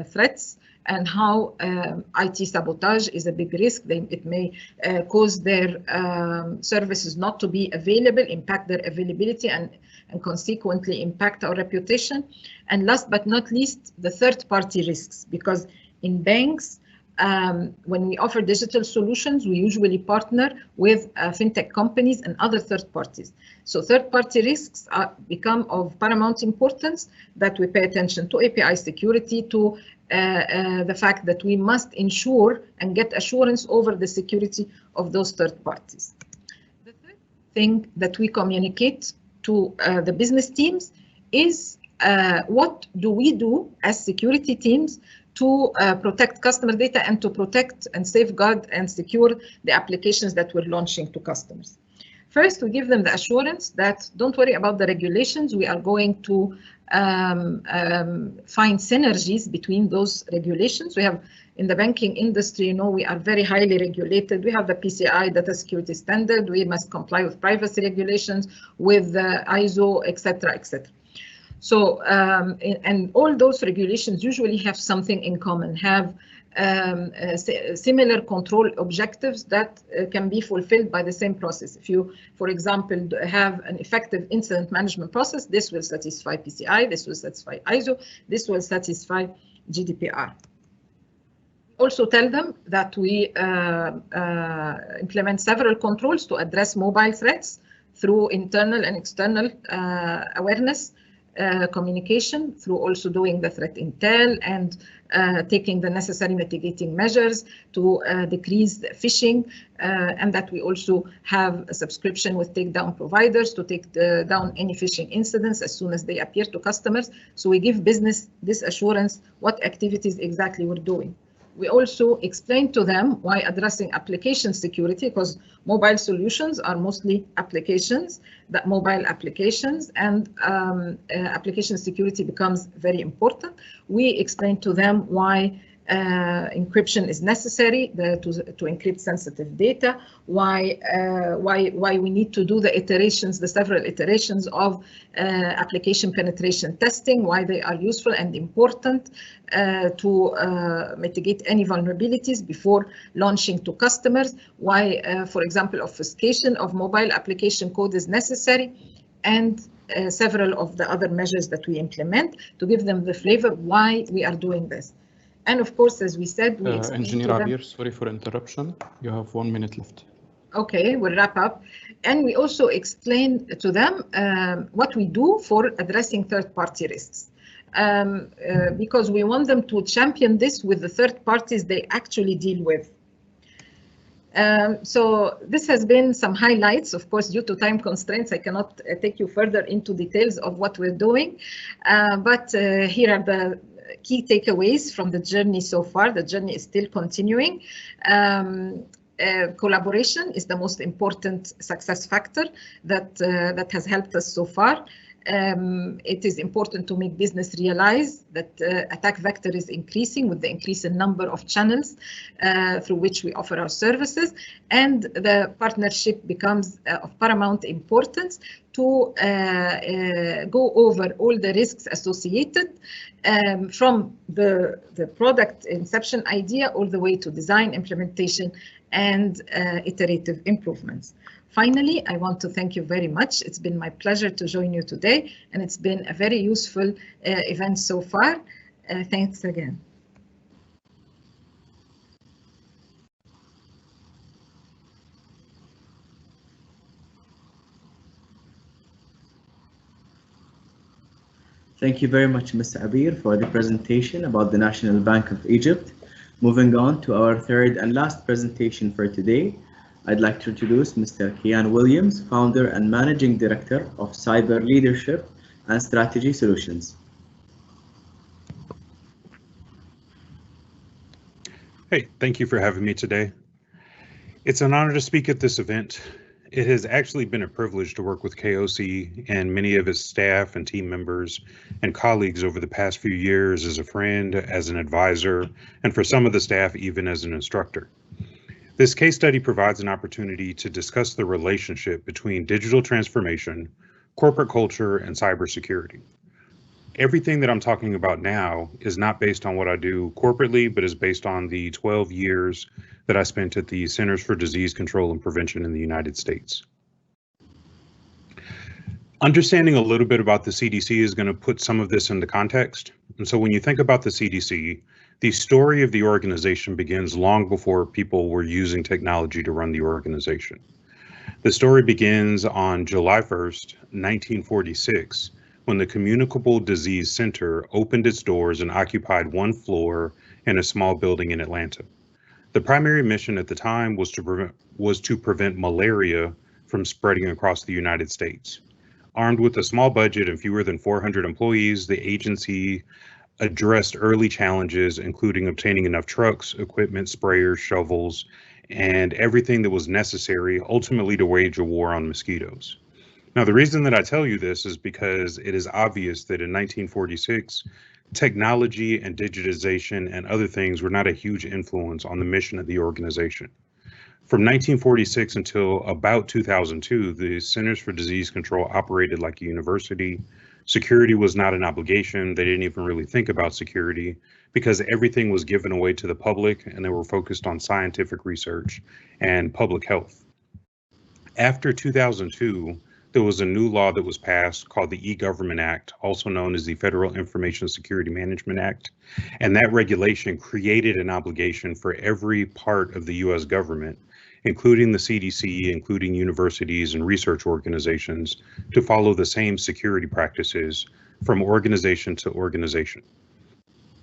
threats and how IT sabotage is a big risk. It may cause their services not to be available, impact their availability, and consequently impact our reputation. And last but not least, the third-party risks, because in banks, when we offer digital solutions, we usually partner with fintech companies and other third parties. So third-party risks become of paramount importance, that we pay attention to API security, to the fact that we must ensure and get assurance over the security of those third parties. The third thing that we communicate to the business teams is what do we do as security teams to protect customer data and to protect and safeguard and secure the applications that we're launching to customers. First, we give them the assurance that don't worry about the regulations. We are going to find synergies between those regulations. We have in the banking industry, you know, we are very highly regulated. We have the PCI data security standard. We must comply with privacy regulations, with ISO, etc., etc. So, and all those regulations usually have something in common, have similar control objectives that can be fulfilled by the same process. If you, for example, have an effective incident management process, this will satisfy PCI, this will satisfy ISO, this will satisfy GDPR. Also tell them that we implement several controls to address mobile threats through internal and external awareness, communication, through also doing the threat intel and taking the necessary mitigating measures to decrease the phishing, and that we also have a subscription with takedown providers to take down any phishing incidents as soon as they appear to customers. So we give business this assurance what activities exactly we're doing. We also explain to them why addressing application security, because mobile solutions are mostly applications, that mobile applications, and application security becomes very important. We explain to them why encryption is necessary to encrypt sensitive data, why we need to do the iterations, the several iterations of application penetration testing, why they are useful and important to mitigate any vulnerabilities before launching to customers, why, for example, obfuscation of mobile application code is necessary, and several of the other measures that we implement to give them the flavor why we are doing this. And of course, as we said, we Engineer Abeer, sorry for interruption. You have 1 minute left. Okay, we'll wrap up. And we also explain to them what we do for addressing third-party risks. because we want them to champion this with the third parties they actually deal with. So this has been some highlights. Of course, due to time constraints, I cannot take you further into details of what we're doing, but here are the key takeaways from the journey so far. The journey is still continuing. Collaboration is the most important success factor that has helped us so far. It is important to make business realize that attack vector is increasing with the increase in number of channels through which we offer our services, and the partnership becomes of paramount importance to go over all the risks associated from the product inception idea all the way to design, implementation, and iterative improvements. Finally, I want to thank you very much. It's been my pleasure to join you today, and it's been a very useful event so far. Thanks again. Thank you very much, Mr. Abeer, for the presentation about the National Bank of Egypt. Moving on to our third and last presentation for today, I'd like to introduce Mr. Kian Williams, Founder and Managing Director of Cyber Leadership and Strategy Solutions. Hey, thank you for having me today. It's an honor to speak at this event. It has actually been a privilege to work with KOC and many of its staff and team members and colleagues over the past few years as a friend, as an advisor, and for some of the staff, even as an instructor. This case study provides an opportunity to discuss the relationship between digital transformation, corporate culture, and cybersecurity. Everything that I'm talking about now is not based on what I do corporately, but is based on the 12 years that I spent at the Centers for Disease Control and Prevention in the United States. Understanding a little bit about the CDC is going to put some of this into context. And so when you think about the CDC, the story of the organization begins long before people were using technology to run the organization. The story begins on July 1st, 1946, when the Communicable Disease Center opened its doors and occupied one floor in a small building in Atlanta. The primary mission at the time was to prevent malaria from spreading across the United States. Armed with a small budget and fewer than 400 employees, the agency addressed early challenges, including obtaining enough trucks, equipment, sprayers, shovels, and everything that was necessary ultimately to wage a war on mosquitoes. Now, the reason that I tell you this is because it is obvious that in 1946, technology and digitization and other things were not a huge influence on the mission of the organization. From 1946 until about 2002, the Centers for Disease Control operated like a university. Security was not an obligation. They didn't even really think about security because everything was given away to the public and they were focused on scientific research and public health. After 2002, there was a new law that was passed called the E-Government Act, also known as the Federal Information Security Management Act. And that regulation created an obligation for every part of the US government, including the CDC, including universities and research organizations, to follow the same security practices from organization to organization.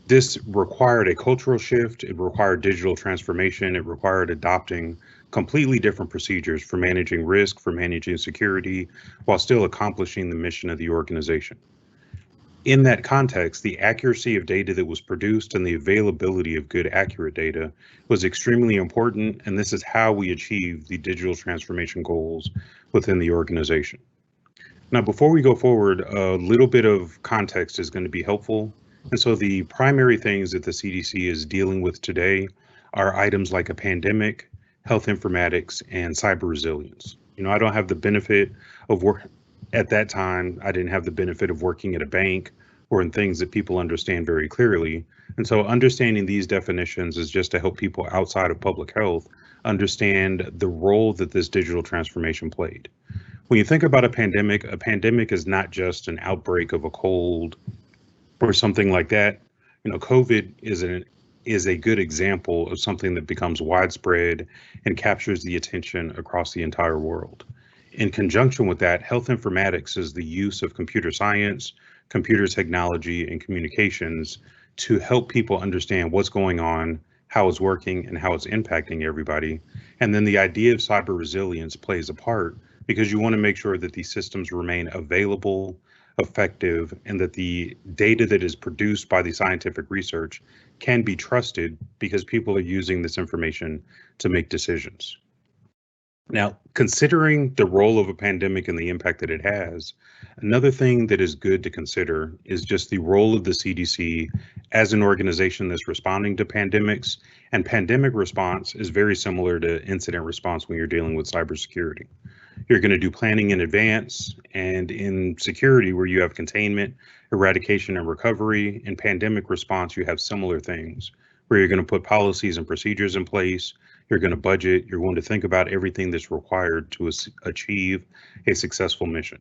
This required a cultural shift, it required digital transformation, it required adopting completely different procedures for managing risk, for managing security, while still accomplishing the mission of the organization. In that context, the accuracy of data that was produced and the availability of good, accurate data was extremely important, and this is how we achieve the digital transformation goals within the organization. Now, before we go forward, a little bit of context is going to be helpful. And so the primary things that the CDC is dealing with today are items like a pandemic, health informatics, and cyber resilience. You know, I don't have the benefit of work. At that time, I didn't have the benefit of working at a bank or in things that people understand very clearly. And so understanding these definitions is just to help people outside of public health understand the role that this digital transformation played. When you think about a pandemic is not just an outbreak of a cold or something like that. You know, COVID is a good example of something that becomes widespread and captures the attention across the entire world. In conjunction with that, health informatics is the use of computer science, computer technology, and communications to help people understand what's going on, how it's working, and how it's impacting everybody. And then the idea of cyber resilience plays a part because you want to make sure that these systems remain available, effective, and that the data that is produced by the scientific research can be trusted because people are using this information to make decisions. Now, considering the role of a pandemic and the impact that it has, another thing that is good to consider is just the role of the CDC as an organization that's responding to pandemics. And pandemic response is very similar to incident response when you're dealing with cybersecurity. You're going to do planning in advance, and in security, where you have containment, eradication, and recovery, in pandemic response, you have similar things where you're going to put policies and procedures in place. You're going to budget, you're going to think about everything that's required to achieve a successful mission.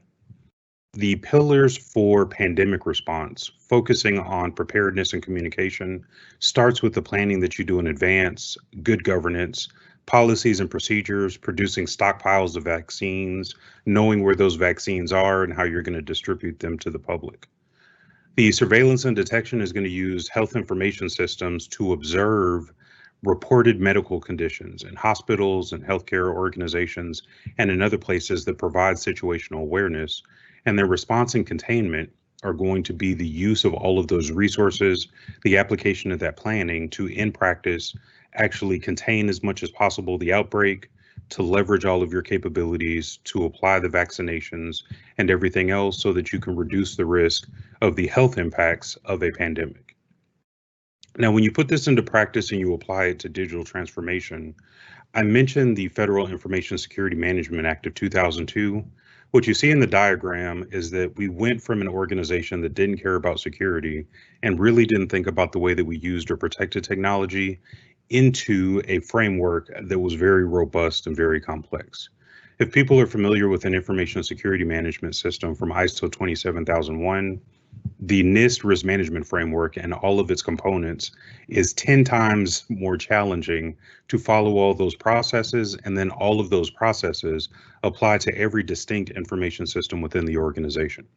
The pillars for pandemic response, focusing on preparedness and communication, starts with the planning that you do in advance, good governance, policies and procedures, producing stockpiles of vaccines, knowing where those vaccines are and how you're going to distribute them to the public. The surveillance and detection is going to use health information systems to observe reported medical conditions in hospitals and healthcare organizations and in other places that provide situational awareness. And their response and containment are going to be the use of all of those resources, the application of that planning to, in practice, actually contain as much as possible the outbreak, to leverage all of your capabilities, to apply the vaccinations and everything else so that you can reduce the risk of the health impacts of a pandemic. Now, when you put this into practice and you apply it to digital transformation, I mentioned the Federal Information Security Management Act of 2002. What you see in the diagram is that we went from an organization that didn't care about security and really didn't think about the way that we used or protected technology into a framework that was very robust and very complex. If people are familiar with an information security management system from ISO 27001, the NIST risk management framework and all of its components is 10 times more challenging to follow all those processes, and then all of those processes apply to every distinct information system within the organization.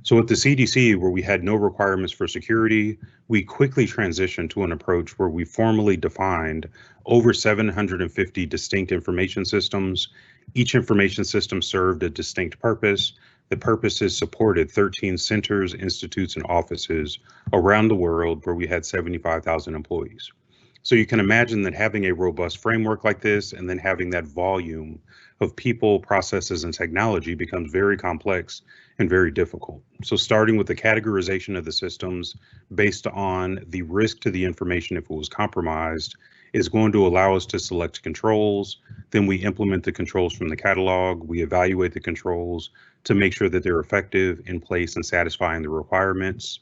So at the CDC, where we had no requirements for security, we quickly transitioned to an approach where we formally defined over 750 distinct information systems. Each information system served a distinct purpose. The purposes supported 13 centers, institutes, and offices around the world where we had 75,000 employees. So you can imagine that having a robust framework like this and then having that volume of people, processes, and technology becomes very complex and very difficult. So starting with the categorization of the systems based on the risk to the information if it was compromised is going to allow us to select controls. Then we implement the controls from the catalog. We evaluate the controls to make sure that they're effective, in place, and satisfying the requirements.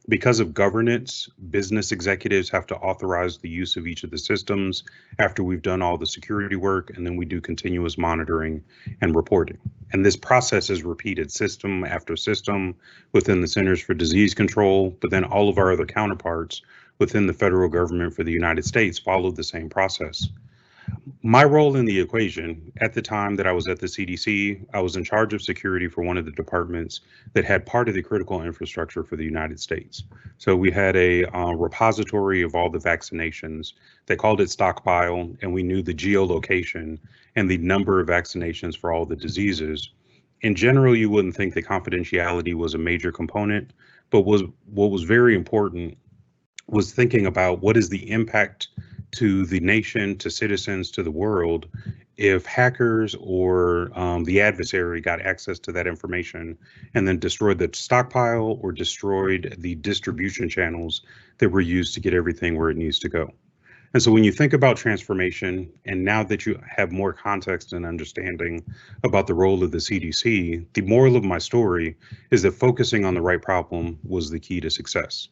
Because of governance, business executives have to authorize the use of each of the systems after we've done all the security work, and then we do continuous monitoring and reporting. And this process is repeated system after system within the Centers for Disease Control, but then all of our other counterparts within the federal government for the United States followed the same process. My role in the equation at the time that I was at the CDC, I was in charge of security for one of the departments that had part of the critical infrastructure for the United States. So we had a repository of all the vaccinations. They called it stockpile, and we knew the geolocation and the number of vaccinations for all the diseases. In general, you wouldn't think that confidentiality was a major component, but what was very important was thinking about what is the impact to the nation, to citizens, to the world, if hackers or the adversary got access to that information and then destroyed the stockpile or destroyed the distribution channels that were used to get everything where it needs to go. And so when you think about transformation, and now that you have more context and understanding about the role of the CDC, the moral of my story is that focusing on the right problem was the key to success.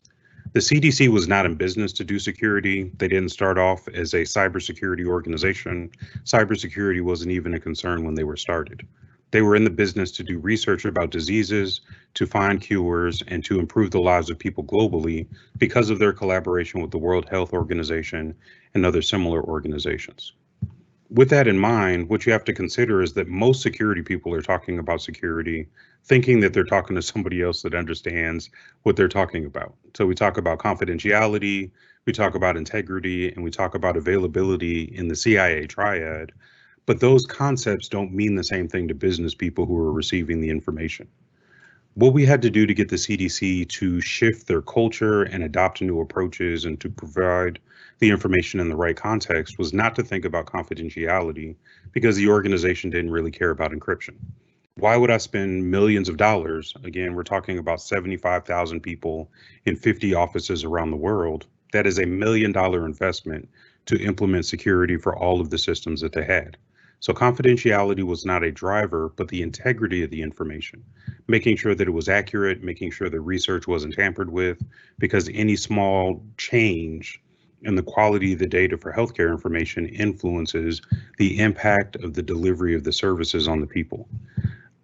The CDC was not in business to do security. They didn't start off as a cybersecurity organization. Cybersecurity wasn't even a concern when they were started. They were in the business to do research about diseases, to find cures, and to improve the lives of people globally because of their collaboration with the World Health Organization and other similar organizations. With that in mind, what you have to consider is that most security people are talking about security, thinking that they're talking to somebody else that understands what they're talking about. So we talk about confidentiality, we talk about integrity, and we talk about availability in the CIA triad. But those concepts don't mean the same thing to business people who are receiving the information. What we had to do to get the CDC to shift their culture and adopt new approaches and to provide the information in the right context was not to think about confidentiality, because the organization didn't really care about encryption. Why would I spend millions of dollars? Again, we're talking about 75,000 people in 50 offices around the world. That is $1 million investment to implement security for all of the systems that they had. So confidentiality was not a driver, but the integrity of the information, making sure that it was accurate, making sure the research wasn't tampered with, because any small change in the quality of the data for healthcare information influences the impact of the delivery of the services on the people.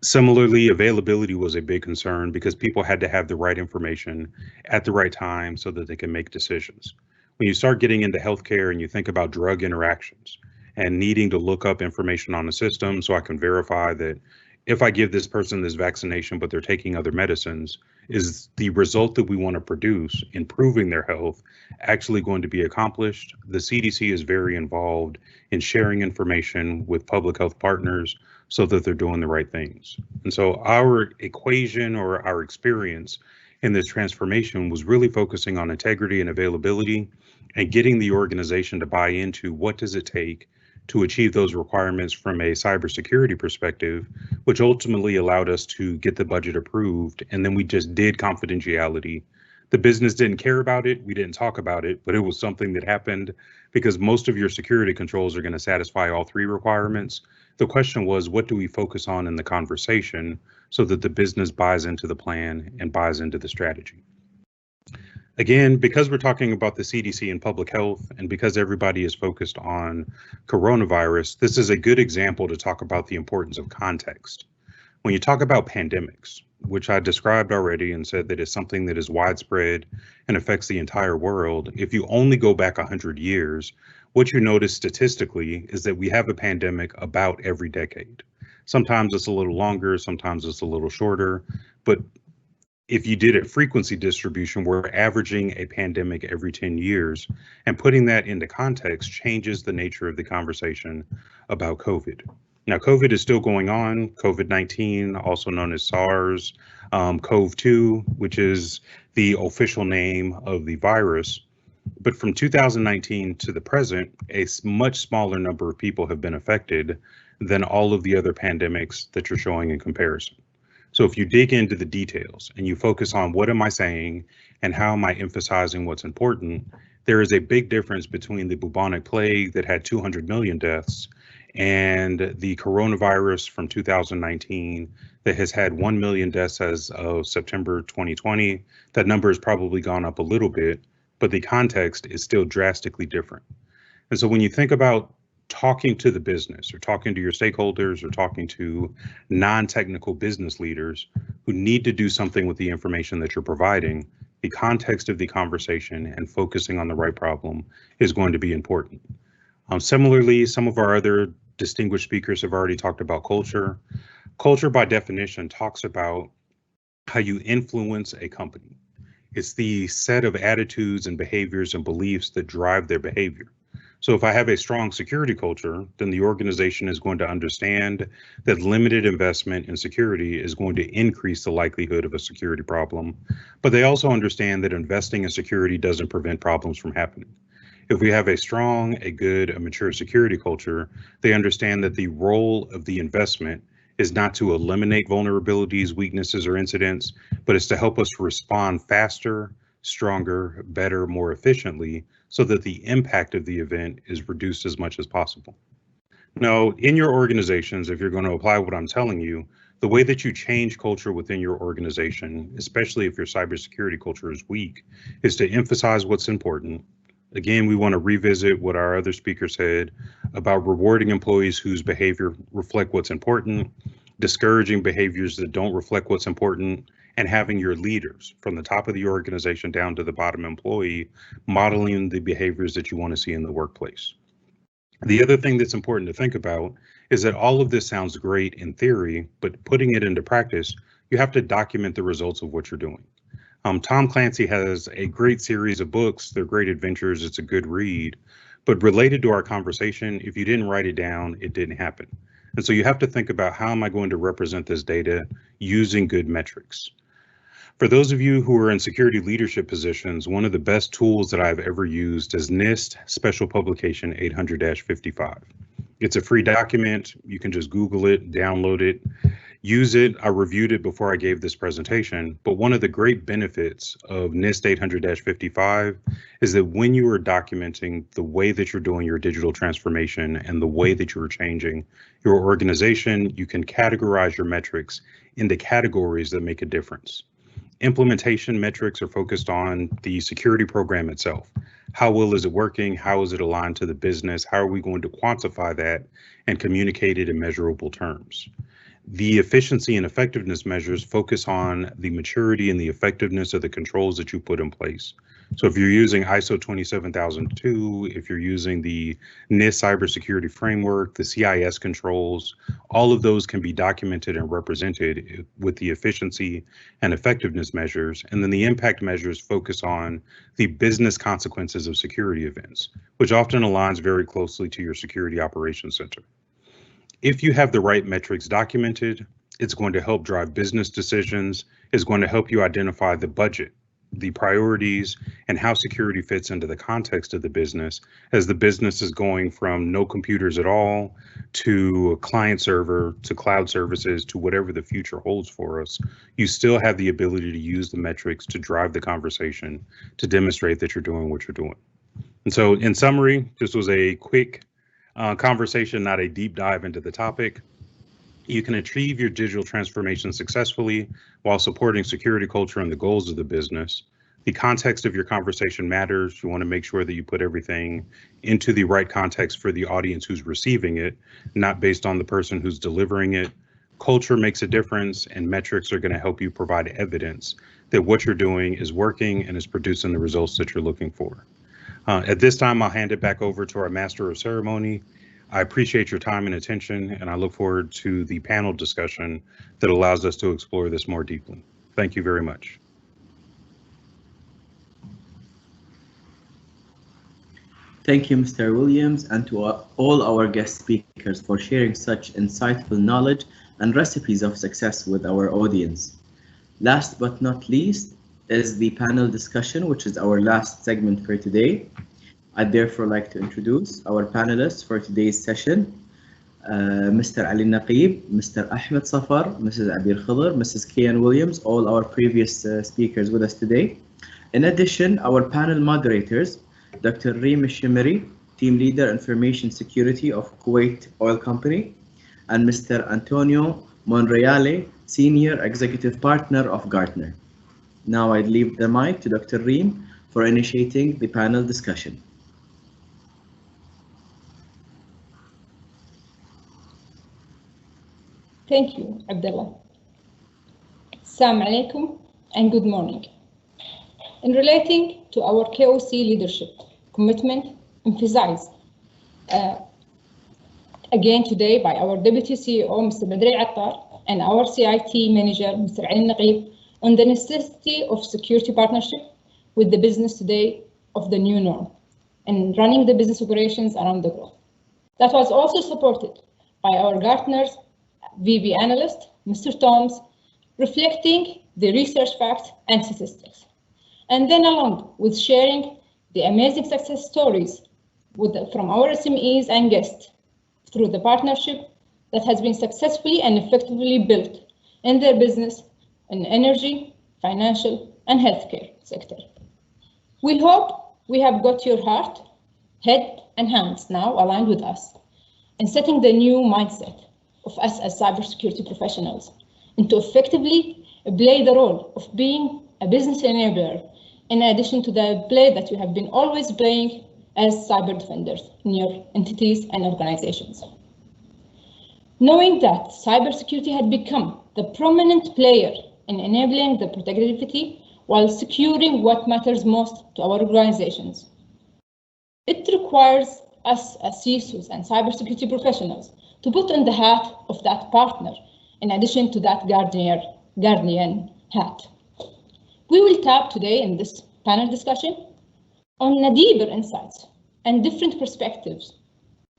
Similarly, availability was a big concern because people had to have the right information at the right time so that they can make decisions. When you start getting into healthcare and you think about drug interactions and needing to look up information on the system so I can verify that if I give this person this vaccination but they're taking other medicines, is the result that we want to produce, improving their health, actually going to be accomplished? The CDC is very involved in sharing information with public health partners so that they're doing the right things. And so our equation, or our experience in this transformation, was really focusing on integrity and availability and getting the organization to buy into what does it take to achieve those requirements from a cybersecurity perspective, which ultimately allowed us to get the budget approved. And then we just did confidentiality. The business didn't care about it. We didn't talk about it, but it was something that happened because most of your security controls are going to satisfy all three requirements. The question was, what do we focus on in the conversation so that the business buys into the plan and buys into the strategy? Again, because we're talking about the CDC and public health, and because everybody is focused on coronavirus, this is a good example to talk about the importance of context. When you talk about pandemics, which I described already and said that it's something that is widespread and affects the entire world, if you only go back 100 years, what you notice statistically is that we have a pandemic about every decade. Sometimes it's a little longer, sometimes it's a little shorter, but if you did a frequency distribution, we're averaging a pandemic every 10 years, and putting that into context changes the nature of the conversation about COVID. Now, COVID is still going on. COVID-19, also known as SARS, CoV-2, which is the official name of the virus. But from 2019 to the present, a much smaller number of people have been affected than all of the other pandemics that you're showing in comparison. So if you dig into the details and you focus on what am I saying and how am I emphasizing what's important, there is a big difference between the bubonic plague that had 200 million deaths and the coronavirus from 2019 that has had 1 million deaths as of September 2020. That number has probably gone up a little bit, but the context is still drastically different. And so when you think about talking to the business or talking to your stakeholders or talking to non-technical business leaders who need to do something with the information that you're providing, the context of the conversation and focusing on the right problem is going to be important. Similarly, some of our other distinguished speakers have already talked about culture. Culture, by definition, talks about how you influence a company. It's the set of attitudes and behaviors and beliefs that drive their behavior. So if I have a strong security culture, then the organization is going to understand that limited investment in security is going to increase the likelihood of a security problem. But they also understand that investing in security doesn't prevent problems from happening. If we have a strong, a good, a mature security culture, they understand that the role of the investment is not to eliminate vulnerabilities, weaknesses, or incidents, but it's to help us respond faster, stronger, better, more efficiently, so that the impact of the event is reduced as much as possible. Now, in your organizations, if you're going to apply what I'm telling you, the way that you change culture within your organization, especially if your cybersecurity culture is weak, is to emphasize what's important. Again, we want to revisit what our other speaker said about rewarding employees whose behavior reflect what's important, discouraging behaviors that don't reflect what's important, and having your leaders from the top of the organization down to the bottom employee modeling the behaviors that you want to see in the workplace. The other thing that's important to think about is that all of this sounds great in theory, but putting it into practice, you have to document the results of what you're doing. Tom Clancy has a great series of books. They're great adventures. It's a good read. But related to our conversation, if you didn't write it down, it didn't happen. And so you have to think about, how am I going to represent this data using good metrics? For those of you who are in security leadership positions, one of the best tools that I've ever used is NIST Special Publication 800-55. It's a free document. You can just Google it, download it, use it. I reviewed it before I gave this presentation, but one of the great benefits of NIST 800-55 is that when you are documenting the way that you're doing your digital transformation and the way that you're changing your organization, you can categorize your metrics into categories that make a difference. Implementation metrics are focused on the security program itself. How well is it working? How is it aligned to the business? How are we going to quantify that and communicate it in measurable terms? The efficiency and effectiveness measures focus on the maturity and the effectiveness of the controls that you put in place. So if you're using ISO 27002, if you're using the NIST cybersecurity framework, the CIS controls, all of those can be documented and represented with the efficiency and effectiveness measures. And then the impact measures focus on the business consequences of security events, which often aligns very closely to your security operations center. If you have the right metrics documented, it's going to help drive business decisions, it's going to help you identify the budget, the priorities, and how security fits into the context of the business as the business is going from no computers at all to a client server to cloud services to whatever the future holds for us. You still have the ability to use the metrics to drive the conversation, to demonstrate that you're doing what you're doing. And so in summary, this was a quick conversation, not a deep dive into the topic. You can achieve your digital transformation successfully while supporting security culture and the goals of the business. The context of your conversation matters. You want to make sure that you put everything into the right context for the audience who's receiving it, not based on the person who's delivering it. Culture makes a difference, and metrics are going to help you provide evidence that what you're doing is working and is producing the results that you're looking for. At this time, I'll hand it back over to our Master of Ceremony. I appreciate your time and attention, and I look forward to the panel discussion that allows us to explore this more deeply. Thank you very much. Thank you, Mr. Williams, and to all our guest speakers for sharing such insightful knowledge and recipes of success with our audience. Last but not least is the panel discussion, which is our last segment for today. I'd therefore like to introduce our panelists for today's session. Mr. Ali Naqib, Mr. Ahmed Safar, Mrs. Abeer Khadr, Mrs. Kian Williams, all our previous speakers with us today. In addition, our panel moderators, Dr. Reem Shimeri, Team Leader Information Security of Kuwait Oil Company, and Mr. Antonio Monreale, Senior Executive Partner of Gartner. Now I'd leave the mic to Dr. Reem for initiating the panel discussion. Thank you, Abdullah. Assalamu alaikum and good morning. In relating to our KOC leadership commitment emphasized again today by our Deputy CEO, Mr. Badri Attar, and our CIT Manager, Mr. Ali Naqib, on the necessity of security partnership with the business today of the new norm and running the business operations around the globe. That was also supported by our Gartner's VB analyst, Mr. Toms, reflecting the research facts and statistics. And then along with sharing the amazing success stories from our SMEs and guests through the partnership that has been successfully and effectively built in their business in energy, financial, and healthcare sector. We hope we have got your heart, head, and hands now aligned with us in setting the new mindset of us as cybersecurity professionals and to effectively play the role of being a business enabler in addition to the play that you have been always playing as cyber defenders in your entities and organizations. Knowing that cybersecurity had become the prominent player in enabling the productivity while securing what matters most to our organizations, it requires us as CISOs and cybersecurity professionals to put on the hat of that partner, in addition to that guardian hat. We will tap today in this panel discussion on a deeper insights and different perspectives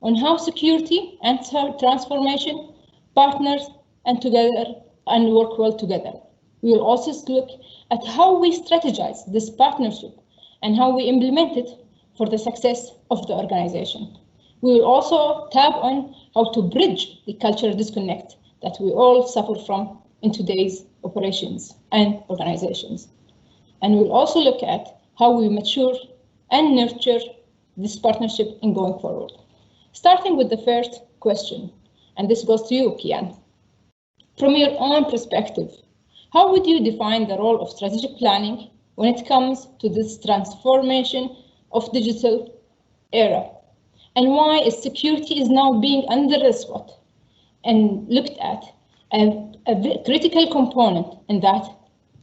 on how security and transformation partners and work well together. We will also look at how we strategize this partnership and how we implement it for the success of the organization. We will also tap on how to bridge the cultural disconnect that we all suffer from in today's operations and organizations. And we'll also look at how we mature and nurture this partnership in going forward. Starting with the first question, and this goes to you, Kian. From your own perspective, how would you define the role of strategic planning when it comes to this transformation of digital era? And why is security is now being under the spot and looked at as a critical component in that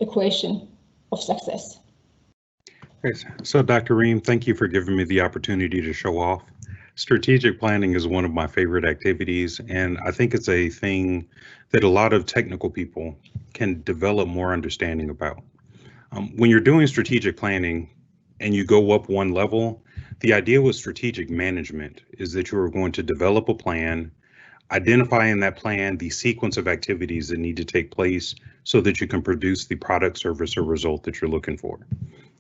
equation of success? Great. So Dr. Reem, thank you for giving me the opportunity to show off. Strategic planning is one of my favorite activities, and I think it's a thing that a lot of technical people can develop more understanding about. When you're doing strategic planning and you go up one level, the idea with strategic management is that you are going to develop a plan, identify in that plan the sequence of activities that need to take place so that you can produce the product, service, or result that you're looking for.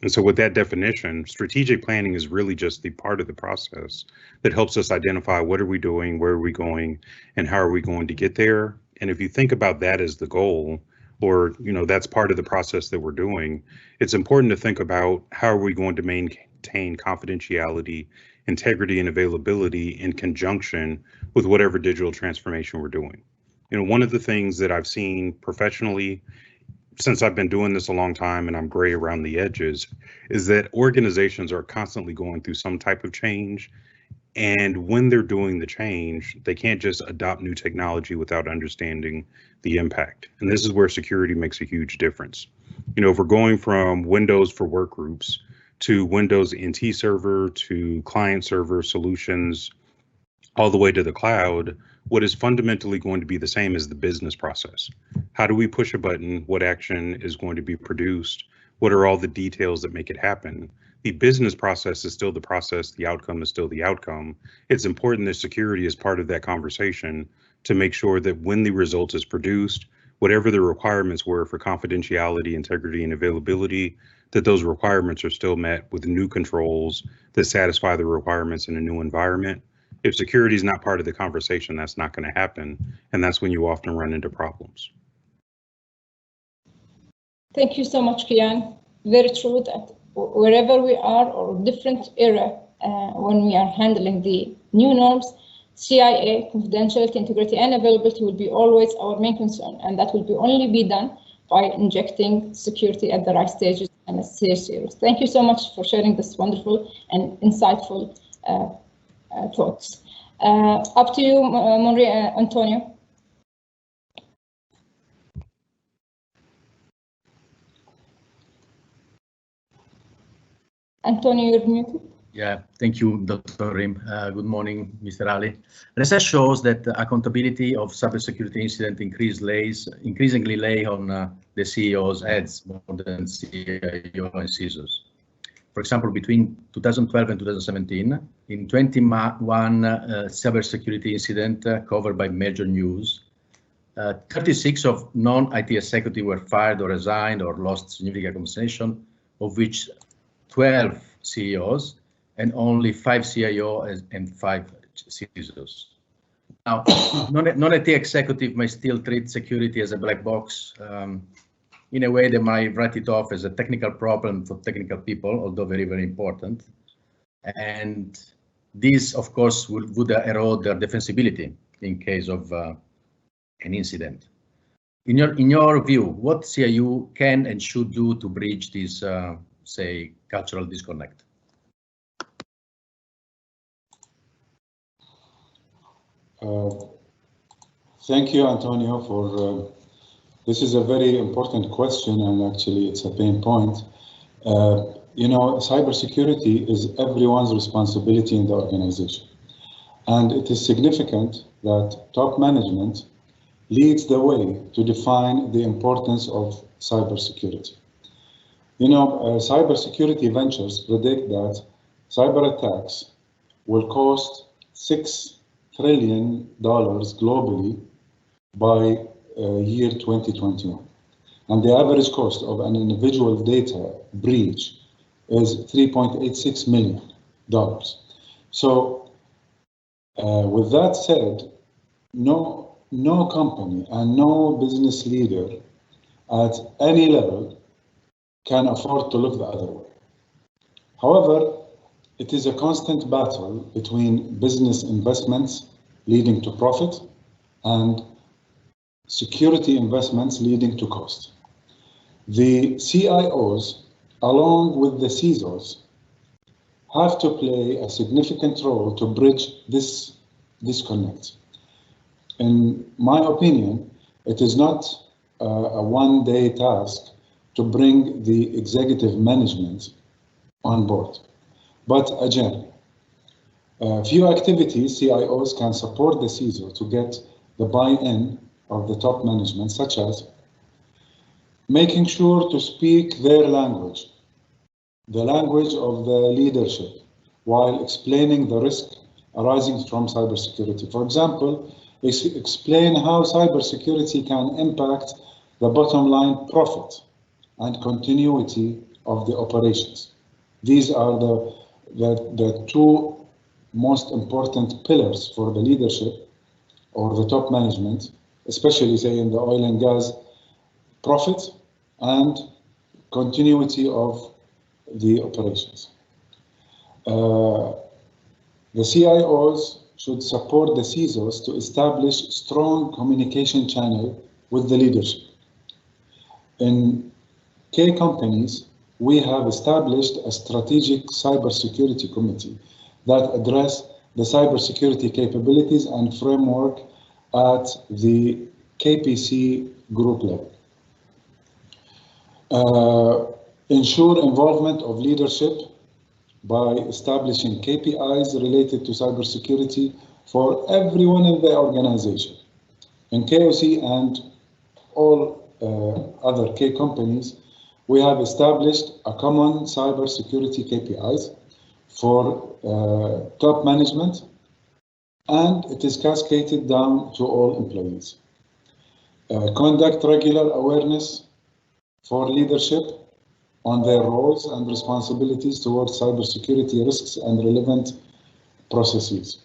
And so with that definition, strategic planning is really just the part of the process that helps us identify what are we doing, where are we going, and how are we going to get there. And if you think about that as the goal, or that's part of the process that we're doing, it's important to think about how are we going to maintain confidentiality, integrity, and availability in conjunction with whatever digital transformation we're doing. One of the things that I've seen professionally since I've been doing this a long time and I'm gray around the edges is that organizations are constantly going through some type of change. And when they're doing the change, they can't just adopt new technology without understanding the impact. And this is where security makes a huge difference. If we're going from Windows for work groups to Windows NT server to client server solutions, all the way to the cloud, what is fundamentally going to be the same is the business process. How do we push a button? What action is going to be produced? What are all the details that make it happen? The business process is still the process. The outcome is still the outcome. It's important that security is part of that conversation to make sure that when the result is produced, whatever the requirements were for confidentiality, integrity, and availability, that those requirements are still met with new controls that satisfy the requirements in a new environment. If security is not part of the conversation, that's not going to happen. And that's when you often run into problems. Thank you so much, Kian. Very true that wherever we are or different era, when we are handling the new norms, CIA, confidentiality, integrity, and availability will be always our main concern. And that will only be done by injecting security at the right stages and at serious. Thank you so much for sharing this wonderful and insightful thoughts. Up to you, Antonio. Antonio, you're muted. Yeah, thank you, Dr. Reem. Good morning, Mr. Ali. Research shows that accountability of cybersecurity incident increasingly lay on the CEO's heads more than CIO and CISOs. For example, between 2012 and 2017, in 21 cybersecurity incidents covered by major news, 36 of non-IT executives were fired or resigned or lost significant compensation, of which 12 CEOs and only 5 CIO and 5 CISOs. Now, non-IT executive may still treat security as a black box. In a way, they might write it off as a technical problem for technical people, although very, very important. And this, of course, would erode their defensibility in case of an incident. In your view, what CIO can and should do to bridge this, say, cultural disconnect? Thank you, Antonio, for this is a very important question, and actually it's a pain point. Cybersecurity is everyone's responsibility in the organization. And it is significant that top management leads the way to define the importance of cybersecurity. You know, cybersecurity ventures predict that cyber attacks will cost $6 trillion globally by year 2021. And the average cost of an individual data breach is $3.86 million. So with that said, no company and no business leader at any level can afford to look the other way. However, it is a constant battle between business investments leading to profit and security investments leading to cost. The CIOs, along with the CISOs, have to play a significant role to bridge this disconnect. In my opinion, it is not a one-day task to bring the executive management on board, but a journey. Few activities CIOs can support the CISO to get the buy-in of the top management, such as making sure to speak their language, the language of the leadership, while explaining the risk arising from cybersecurity. For example, explain how cybersecurity can impact the bottom line profit and continuity of the operations. These are the two most important pillars for the leadership or the top management, especially say in the oil and gas, profit and continuity of the operations. The CIOs should support the CISOs to establish strong communication channel with the leadership. In K companies, we have established a strategic cybersecurity committee that address the cybersecurity capabilities and framework at the KPC group level. Ensure involvement of leadership by establishing KPIs related to cybersecurity for everyone in the organization. In KOC and all other K companies, we have established a common cybersecurity KPIs for top management, and it is cascaded down to all employees. Conduct regular awareness for leadership on their roles and responsibilities towards cybersecurity risks and relevant processes.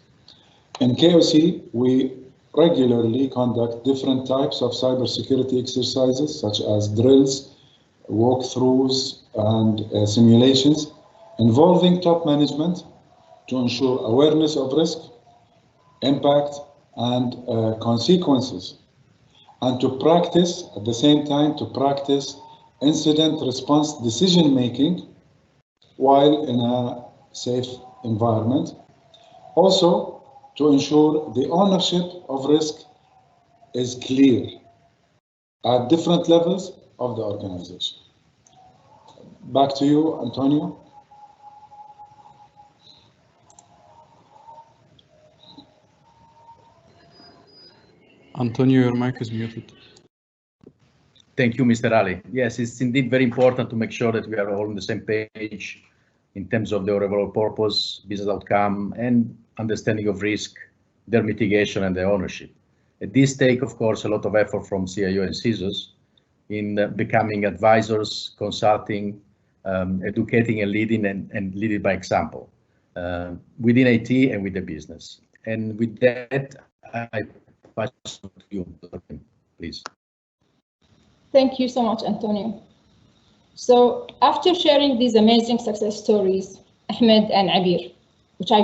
In KOC, we regularly conduct different types of cybersecurity exercises, such as drills, walkthroughs, and simulations involving top management to ensure awareness of risk, impact, and consequences, and to practice, at the same time, to practice incident response decision making while in a safe environment. Also, to ensure the ownership of risk is clear at different levels of the organization. Back to you, Antonio. Antonio, your mic is muted. Thank you, Mr. Ali. Yes, it's indeed very important to make sure that we are all on the same page in terms of the overall purpose, business outcome, and understanding of risk, their mitigation, and their ownership. This takes, of course, a lot of effort from CIO and CISOs in becoming advisors, consulting, educating and leading, and leading by example within IT and with the business. And with that, I pass to you, please. Thank you so much, Antonio. So after sharing these amazing success stories, Ahmed and Abeer, which I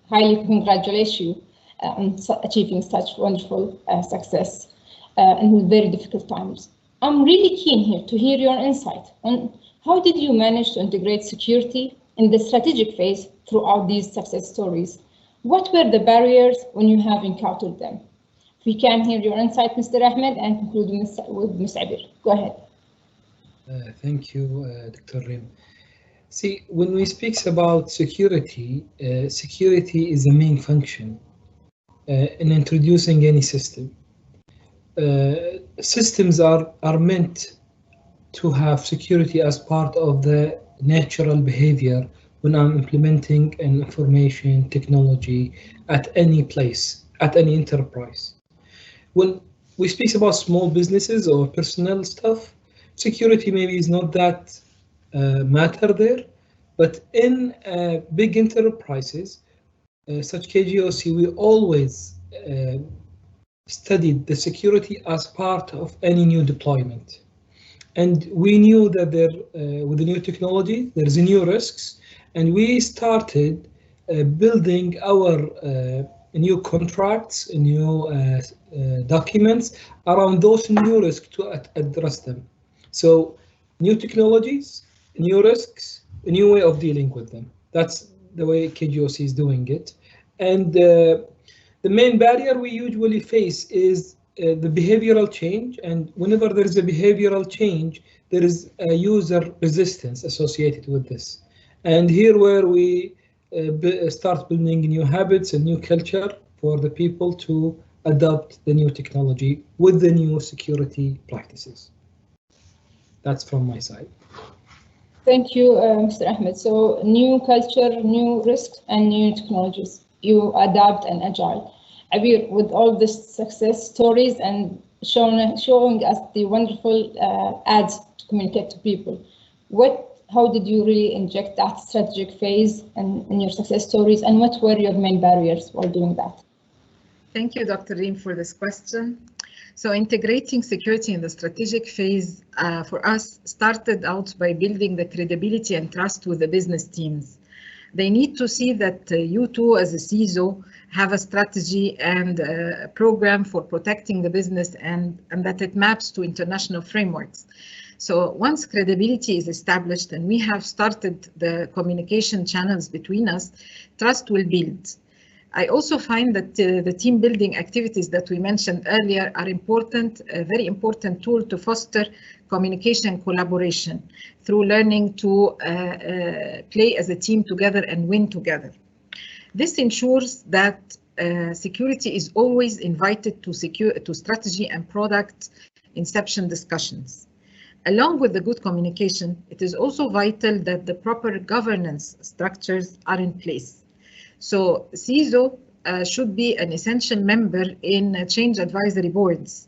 highly congratulate you on achieving such wonderful success in very difficult times. I'm really keen here to hear your insight on how did you manage to integrate security in the strategic phase throughout these success stories? What were the barriers when you have encountered them? We can hear your insight, Mr. Ahmed, and conclude with Ms. Abeer. Go ahead. Thank you, Dr. Rim. See, when we speak about security, security is the main function in introducing any system. Systems are meant to have security as part of the natural behavior when I'm implementing an information technology at any place, at any enterprise. When we speak about small businesses or personal stuff, security maybe is not that matter there, but in big enterprises, such KGOC, we always studied the security as part of any new deployment. And we knew that there, with the new technology, there's new risks, and we started building our new contracts, new documents around those new risks to address them. So new technologies, new risks, a new way of dealing with them. That's the way KGOC is doing it. And the main barrier we usually face is the behavioral change, and whenever there is a behavioral change, there is a user resistance associated with this. And here where we start building new habits and new culture for the people to adopt the new technology with the new security practices. That's from my side. Thank you, Mr. Ahmed. So new culture, new risks, and new technologies. You adapt and agile. Abeer, with all these success stories and showing us the wonderful ads to communicate to people, how did you really inject that strategic phase in your success stories, and what were your main barriers while doing that? Thank you, Dr. Reem, for this question. So integrating security in the strategic phase for us started out by building the credibility and trust with the business teams. They need to see that you too, as a CISO, have a strategy and a program for protecting the business and that it maps to international frameworks. So once credibility is established and we have started the communication channels between us, trust will build. I also find that the team building activities that we mentioned earlier are important, a very important tool to foster communication and collaboration through learning to play as a team together and win together. This ensures that security is always invited to strategy and product inception discussions. Along with the good communication, it is also vital that the proper governance structures are in place. So CISO should be an essential member in change advisory boards,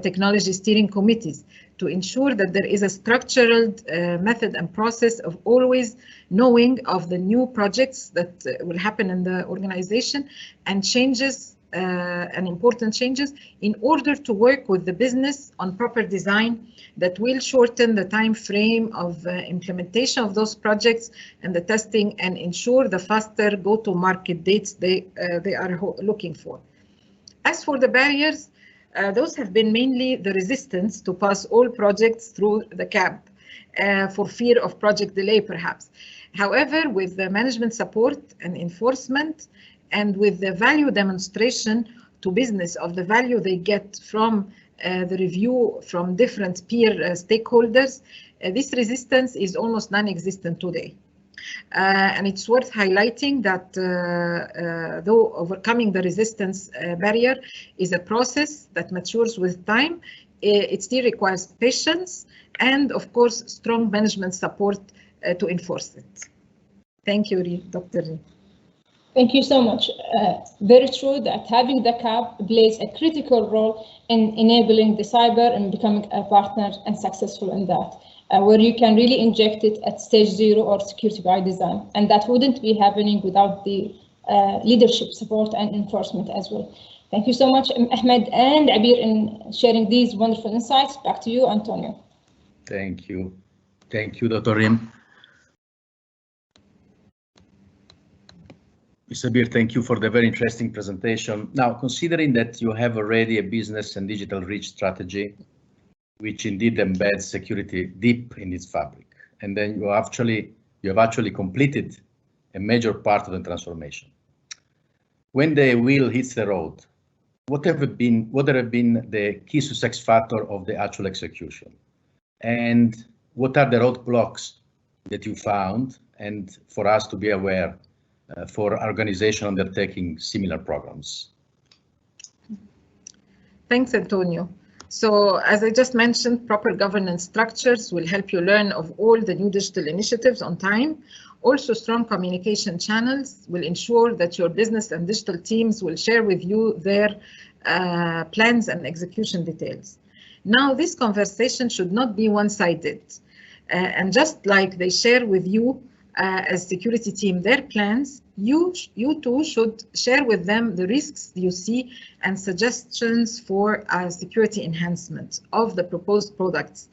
technology steering committees, to ensure that there is a structured method and process of always knowing of the new projects that will happen in the organization and changes and important changes in order to work with the business on proper design that will shorten the time frame of implementation of those projects and the testing and ensure the faster go-to-market dates they are looking for. As for the barriers, those have been mainly the resistance to pass all projects through the camp for fear of project delay, perhaps. However, with the management support and enforcement and with the value demonstration to business of the value they get from the review from different peer stakeholders, this resistance is almost non-existent today. And it's worth highlighting that though overcoming the resistance barrier is a process that matures with time, it still requires patience and, of course, strong management support to enforce it. Thank you, Dr. Reem. Thank you so much. Very true that having the CAP plays a critical role in enabling the cyber and becoming a partner and successful in that. Where you can really inject it at stage 0 or security by design. And that wouldn't be happening without the leadership support and enforcement as well. Thank you so much, Ahmed and Abeer, in sharing these wonderful insights. Back to you, Antonio. Thank you. Thank you, Dr. Reem. Mr. Abeer, thank you for the very interesting presentation. Now, considering that you have already a business and digital reach strategy, which indeed embeds security deep in its fabric, and then you have actually completed a major part of the transformation. When the wheel hits the road, what have been the key success factor of the actual execution, and what are the roadblocks that you found, and for us to be aware for organizations undertaking similar programs? Thanks, Antonio. So as I just mentioned, proper governance structures will help you learn of all the new digital initiatives on time. Also, strong communication channels will ensure that your business and digital teams will share with you their plans and execution details. Now, this conversation should not be one-sided. And just like they share with you as security team their plans, you too should share with them the risks you see and suggestions for security enhancement of the proposed products.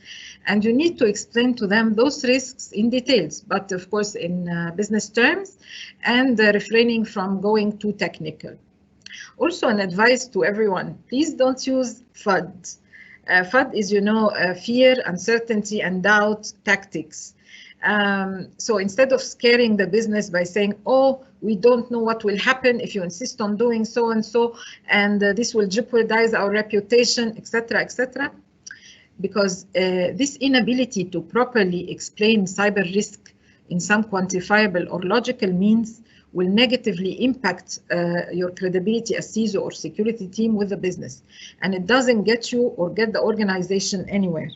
And you need to explain to them those risks in details, but of course in business terms, and refraining from going too technical. Also, an advice to everyone, please don't use FUD. FUD is, fear, uncertainty, and doubt tactics. So instead of scaring the business by saying, oh, we don't know what will happen if you insist on doing so and so, and this will jeopardize our reputation, etc., etc., because this inability to properly explain cyber risk in some quantifiable or logical means will negatively impact your credibility as CISO or security team with the business, and it doesn't get you or get the organization anywhere.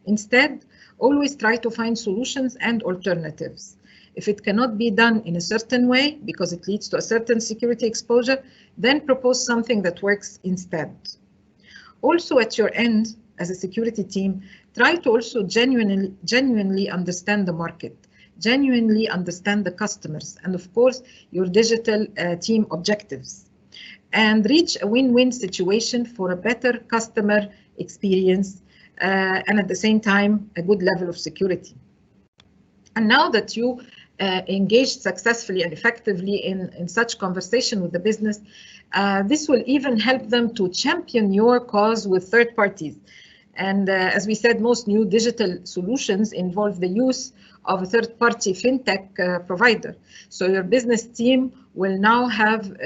Instead, always try to find solutions and alternatives. If it cannot be done in a certain way because it leads to a certain security exposure, then propose something that works instead. Also, at your end, as a security team, try to also genuinely understand the market, genuinely understand the customers, and of course, your digital team objectives, and reach a win-win situation for a better customer experience and at the same time, a good level of security. And now that you engaged successfully and effectively in such conversation with the business, this will even help them to champion your cause with third parties. And as we said, most new digital solutions involve the use of a third-party fintech provider. So your business team will now have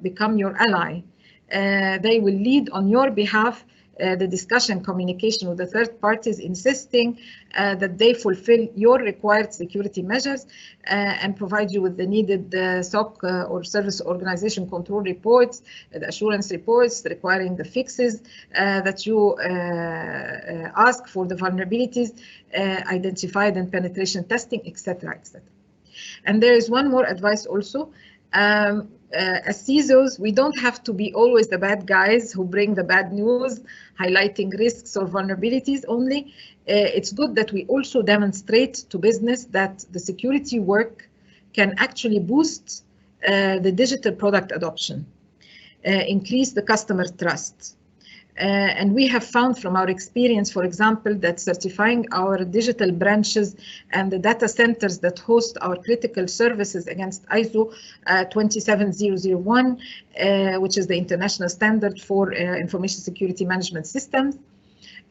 become your ally. They will lead on your behalf the discussion communication with the third parties, insisting that they fulfill your required security measures and provide you with the needed SOC or service organization control reports, the assurance reports requiring the fixes that you ask for the vulnerabilities identified in penetration testing, etc., etc. And there is one more advice also. As CISOs, we don't have to be always the bad guys who bring the bad news, highlighting risks or vulnerabilities only. It's good that we also demonstrate to business that the security work can actually boost the digital product adoption, increase the customer trust. And we have found from our experience, for example, that certifying our digital branches and the data centers that host our critical services against ISO 27001, which is the international standard for information security management systems.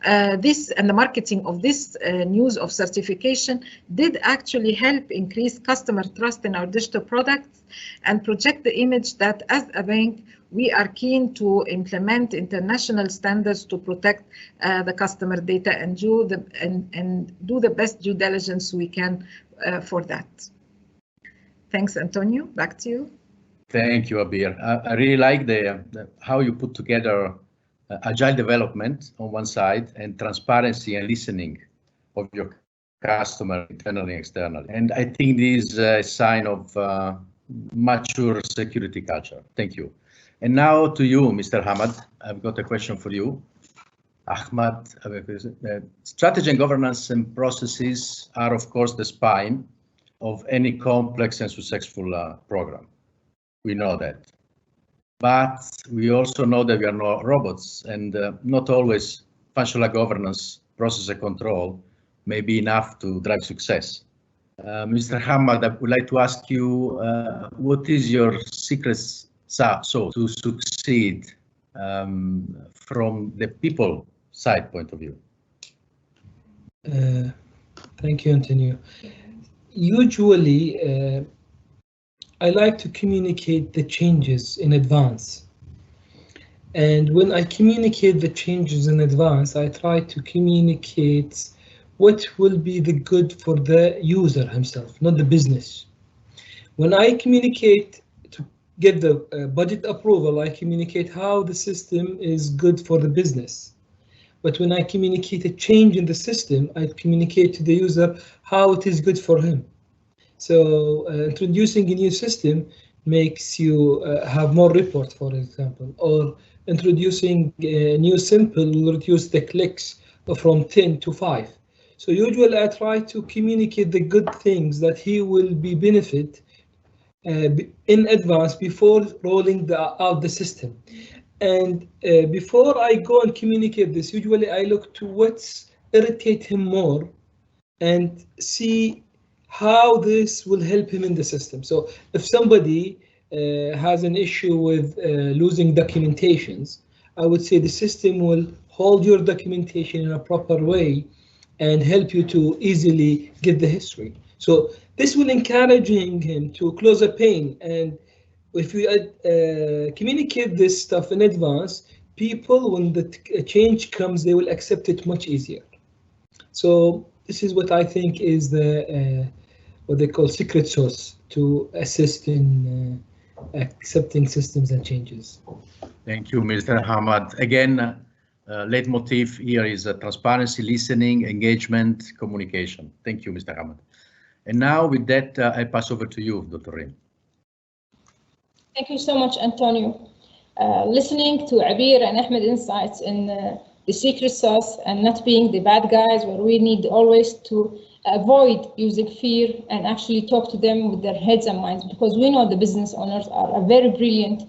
This and the marketing of this news of certification did actually help increase customer trust in our digital products and project the image that as a bank, we are keen to implement international standards to protect the customer data and do the best due diligence we can for that. Thanks, Antonio. Back to you. Thank you, Abeer. I really like how you put together agile development on one side and transparency and listening of your customer internally and externally. And I think this is a sign of mature security culture. Thank you. And now to you, Mr. Hamad, I've got a question for you. Ahmad, strategy and governance and processes are, of course, the spine of any complex and successful program. We know that. But we also know that we are not robots, and not always functional governance, process and control may be enough to drive success. Mr. Hamad, I would like to ask you, what is your secret sauce to succeed from the people side point of view? Thank you, Antonio. Usually, I like to communicate the changes in advance. And when I communicate the changes in advance, I try to communicate what will be the good for the user himself, not the business. When I communicate get the budget approval, I communicate how the system is good for the business. But when I communicate a change in the system, I communicate to the user how it is good for him. So introducing a new system makes you have more reports, for example, or introducing a new simple will reduce the clicks from 10 to 5. So usually I try to communicate the good things that he will be benefit in advance before rolling out the system. And before I go and communicate this, usually I look to what's irritate him more and see how this will help him in the system. So if somebody has an issue with losing documentations, I would say the system will hold your documentation in a proper way and help you to easily get the history. So this will encouraging him to close a pain. And if we communicate this stuff in advance, people, when the change comes, they will accept it much easier. So this is what I think is the what they call secret sauce to assist in accepting systems and changes. Thank you, Mr. Hamad. Again, leitmotif here is transparency, listening, engagement, communication. Thank you, Mr. Hamad. And now with that, I pass over to you, Dr. Reem. Thank you so much, Antonio. Listening to Abeer and Ahmed insights in the secret sauce and not being the bad guys, where we need always to avoid using fear and actually talk to them with their heads and minds, because we know the business owners are very brilliant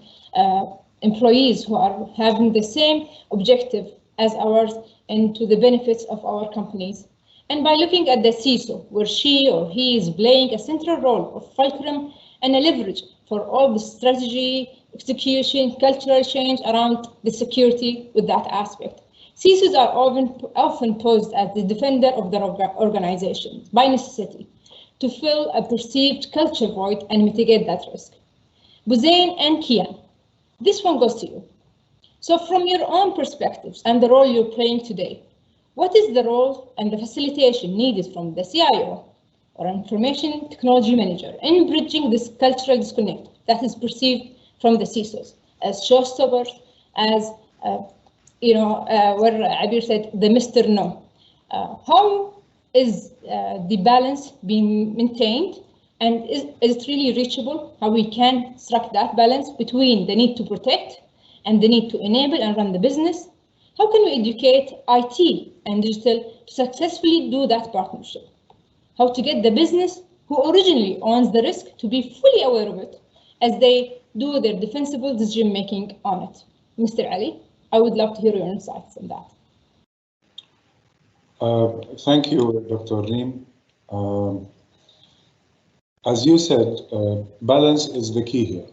employees who are having the same objective as ours and to the benefits of our companies. And by looking at the CISO, where she or he is playing a central role of fulcrum and a leverage for all the strategy, execution, cultural change around the security with that aspect. CISOs are often posed as the defender of their organization by necessity to fill a perceived culture void and mitigate that risk. Buzain and Kian, this one goes to you. So from your own perspectives and the role you're playing today, what is the role and the facilitation needed from the CIO or information technology manager in bridging this cultural disconnect that is perceived from the CISOs as showstoppers, as where Abeer said the Mr. No. How is the balance being maintained, and is it really reachable? How we can strike that balance between the need to protect and the need to enable and run the business? How can we educate IT and digital to successfully do that partnership? How to get the business who originally owns the risk to be fully aware of it as they do their defensible decision making on it? Mr. Ali, I would love to hear your insights on that. Thank you, Dr. Reem. As you said, balance is the key here.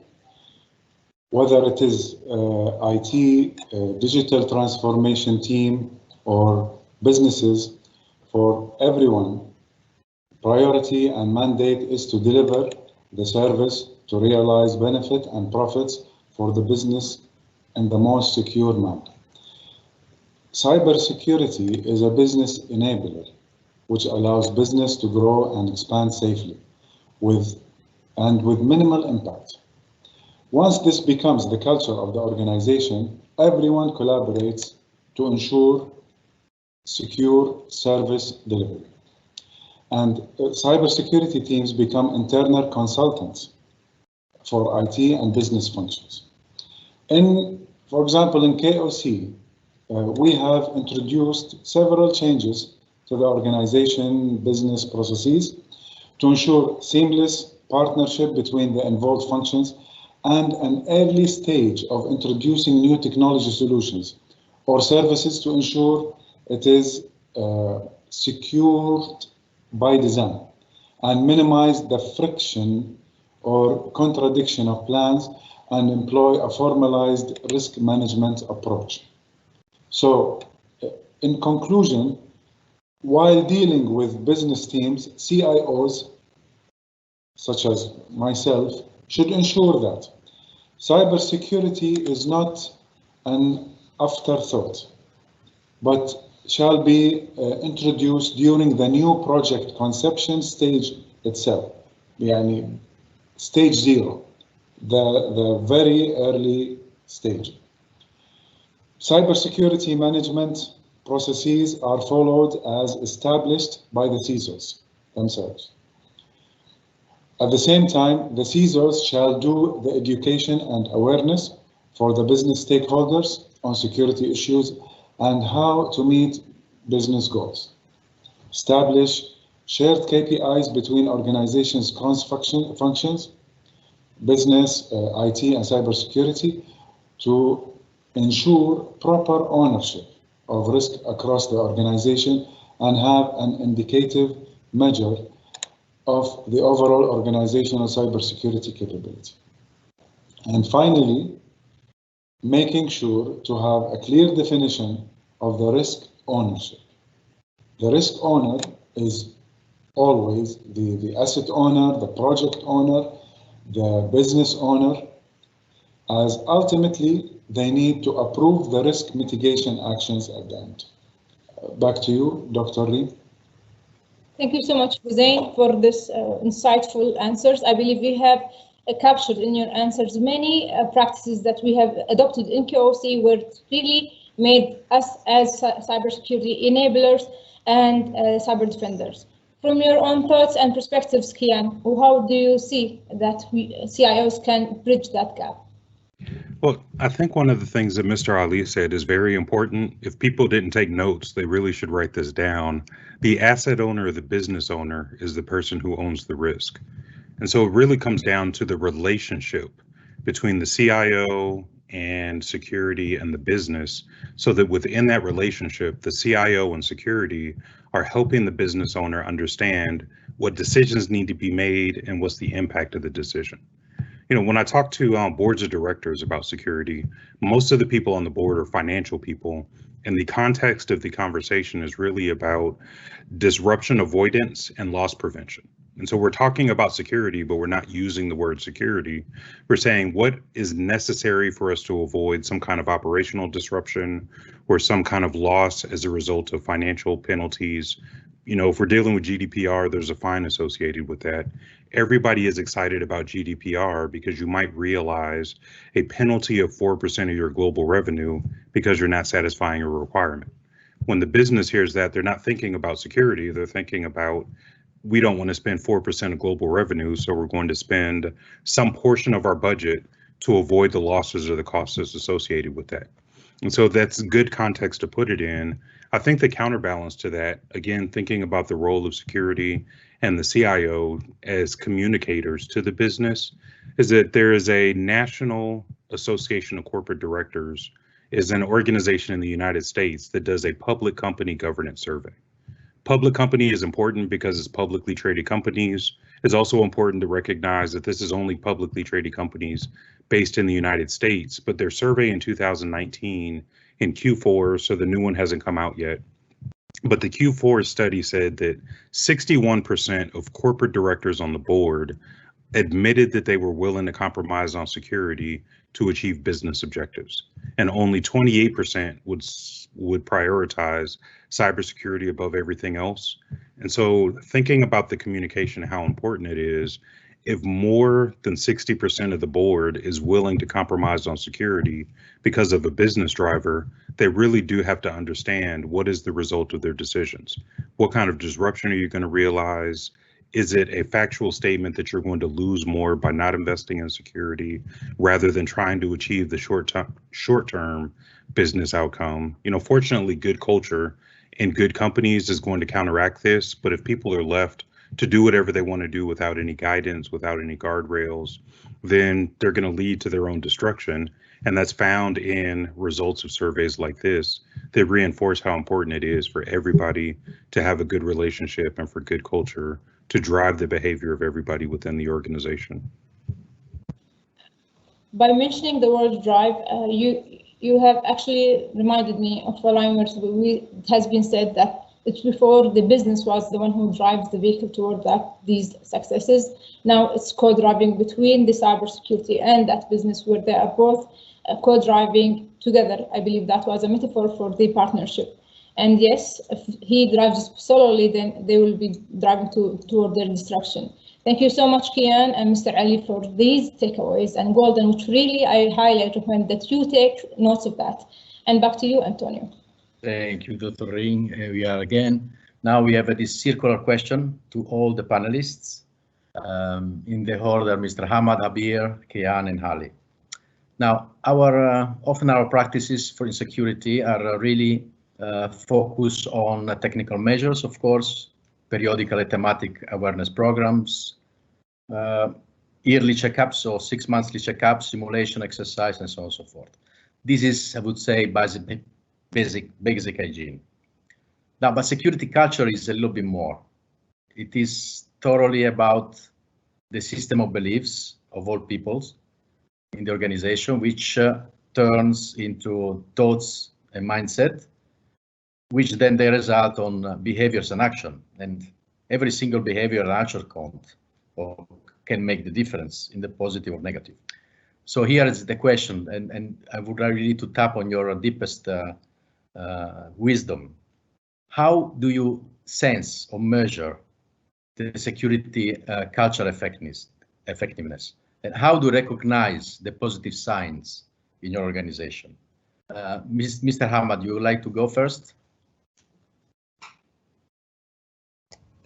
Whether it is IT, digital transformation team, or businesses, for everyone, priority and mandate is to deliver the service to realize benefit and profits for the business in the most secure manner. Cybersecurity is a business enabler, which allows business to grow and expand safely with minimal impact. Once this becomes the culture of the organization, everyone collaborates to ensure secure service delivery. And cybersecurity teams become internal consultants for IT and business functions. For example, in KOC, we have introduced several changes to the organization business processes to ensure seamless partnership between the involved functions and an early stage of introducing new technology solutions or services to ensure it is secured by design and minimize the friction or contradiction of plans and employ a formalized risk management approach. So, in conclusion, while dealing with business teams, CIOs, such as myself, should ensure that cybersecurity is not an afterthought, but shall be introduced during the new project conception stage itself, yani stage 0, the very early stage. Cybersecurity management processes are followed as established by the CISOs themselves. At the same time, the CISOs shall do the education and awareness for the business stakeholders on security issues and how to meet business goals. Establish shared KPIs between organizations' functions, business, IT, and cybersecurity to ensure proper ownership of risk across the organization and have an indicative measure of the overall organizational cybersecurity capability. And finally, making sure to have a clear definition of the risk ownership. The risk owner is always the asset owner, the project owner, the business owner, as ultimately they need to approve the risk mitigation actions at the end. Back to you, Dr. Reem. Thank you so much, Hussein, for this insightful answers. I believe we have captured in your answers many practices that we have adopted in KOC, where it really made us as cybersecurity enablers and cyber defenders. From your own thoughts and perspectives, Kian, how do you see that CIOs can bridge that gap? Well, I think one of the things that Mr. Ali said is very important. If people didn't take notes, they really should write this down. The asset owner or the business owner is the person who owns the risk. And so it really comes down to the relationship between the CIO and security and the business, so that within that relationship, the CIO and security are helping the business owner understand what decisions need to be made and what's the impact of the decision. You know, when I talk to boards of directors about security, most of the people on the board are financial people, and the context of the conversation is really about disruption avoidance and loss prevention. And so we're talking about security, but we're not using the word security. We're saying what is necessary for us to avoid some kind of operational disruption or some kind of loss as a result of financial penalties. You know, if we're dealing with GDPR, there's a fine associated with that. Everybody is excited about GDPR because you might realize a penalty of 4% of your global revenue because you're not satisfying a requirement. When the business hears that, they're not thinking about security, they're thinking about, we don't want to spend 4% of global revenue, so we're going to spend some portion of our budget to avoid the losses or the costs associated with that. And so that's good context to put it in. I think the counterbalance to that, again, thinking about the role of security and the CIO as communicators to the business, is that there is a National Association of Corporate Directors, is an organization in the United States that does a public company governance survey. Public company is important because it's publicly traded companies. It's also important to recognize that this is only publicly traded companies based in the United States, but their survey in 2019 in Q4, so the new one hasn't come out yet, but the Q4 study said that 61% of corporate directors on the board admitted that they were willing to compromise on security to achieve business objectives, and only 28% would prioritize cybersecurity above everything else. And so thinking about the communication, how important it is, if more than 60% of the board is willing to compromise on security because of a business driver, they really do have to understand what is the result of their decisions. What kind of disruption are you going to realize? Is it a factual statement that you're going to lose more by not investing in security rather than trying to achieve the short-term business outcome? You know, fortunately, good culture in good companies is going to counteract this, but if people are left to do whatever they want to do without any guidance, without any guardrails, then they're going to lead to their own destruction. And that's found in results of surveys like this that reinforce how important it is for everybody to have a good relationship and for good culture to drive the behavior of everybody within the organization. By mentioning the word drive, you have actually reminded me of a line where it has been said that it's before the business was the one who drives the vehicle toward these successes. Now it's co-driving between the cybersecurity and that business, where they are both co-driving together. I believe that was a metaphor for the partnership. And yes, if he drives solely, then they will be driving toward their destruction. Thank you so much, Kian and Mr. Ali, for these takeaways and golden, which really I highly recommend that you take notes of that. And back to you, Antonio. Thank you, Dr. Ring. We are again. Now we have this circular question to all the panelists in the order Mr. Hamad, Abeer, Kian, and Hali. Now, often our practices for insecurity are really focused on technical measures, of course, periodical and thematic awareness programs, yearly checkups or 6 monthly checkups, simulation exercise, and so on and so forth. This is, I would say, basic hygiene. Now, but security culture is a little bit more. It is thoroughly about the system of beliefs of all peoples in the organization, which turns into thoughts and mindset, which then they result on behaviors and action. And every single behavior and action count or can make the difference in the positive or negative. So here is the question, and I would really to tap on your deepest wisdom. How do you sense or measure the security culture effectiveness? And how do you recognize the positive signs in your organization? Mr. Hamad, you would like to go first?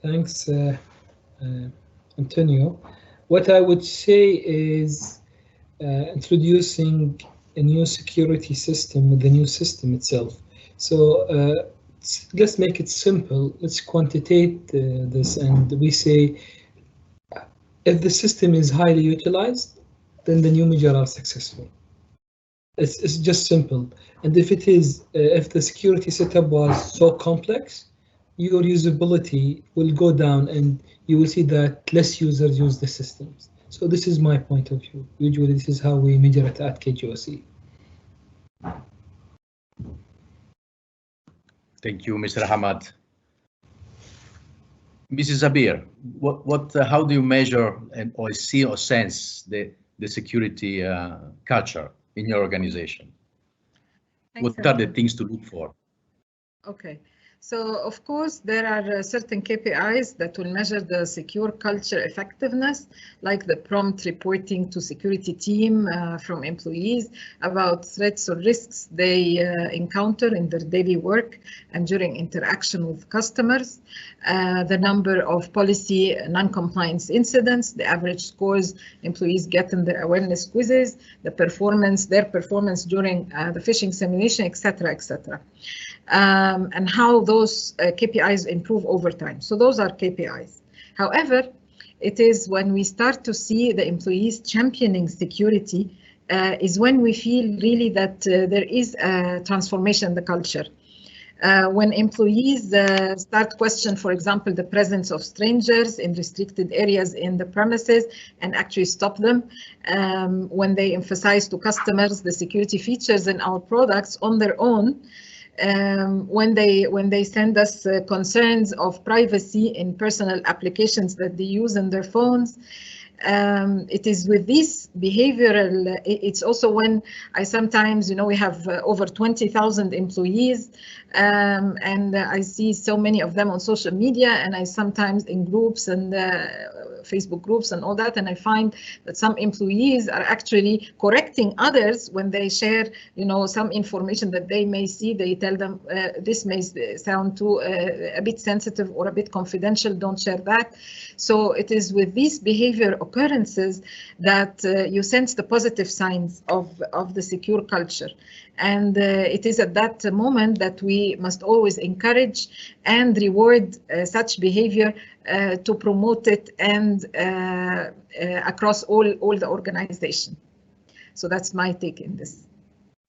Thanks, Antonio. What I would say is introducing a new security system with the new system itself. So let's make it simple. Let's quantitate this, and we say if the system is highly utilized, then the new measures are successful. It's just simple. And if it is, if the security setup was so complex, your usability will go down, and you will see that less users use the systems. So this is my point of view. Usually, this is how we measure it at KGOC. Thank you, Mr. Hamad. Mrs. Abeer, how do you measure or see or sense the security culture in your organization? What are the things to look for? Okay. So, of course, there are certain KPIs that will measure the secure culture effectiveness, like the prompt reporting to security team from employees about threats or risks they encounter in their daily work and during interaction with customers, the number of policy non-compliance incidents, the average scores employees get in their awareness quizzes, their performance during the phishing simulation, etc., etc. And how those KPIs improve over time. So those are KPIs. However, it is when we start to see the employees championing security is when we feel really that there is a transformation in the culture. When employees start question, for example, the presence of strangers in restricted areas in the premises and actually stop them, when they emphasize to customers the security features in our products on their own, when they send us concerns of privacy in personal applications that they use in their phones. It is with this behavioral, it's also when I sometimes, we have over 20,000 employees, and I see so many of them on social media, and I sometimes in groups and Facebook groups and all that, and I find that some employees are actually correcting others when they share, some information that they may see. They tell them this may sound too a bit sensitive or a bit confidential, don't share that. So it is with these behavior occurrences that you sense the positive signs of the secure culture. And it is at that moment that we must always encourage and reward such behavior to promote it and across all the organization. So that's my take in this.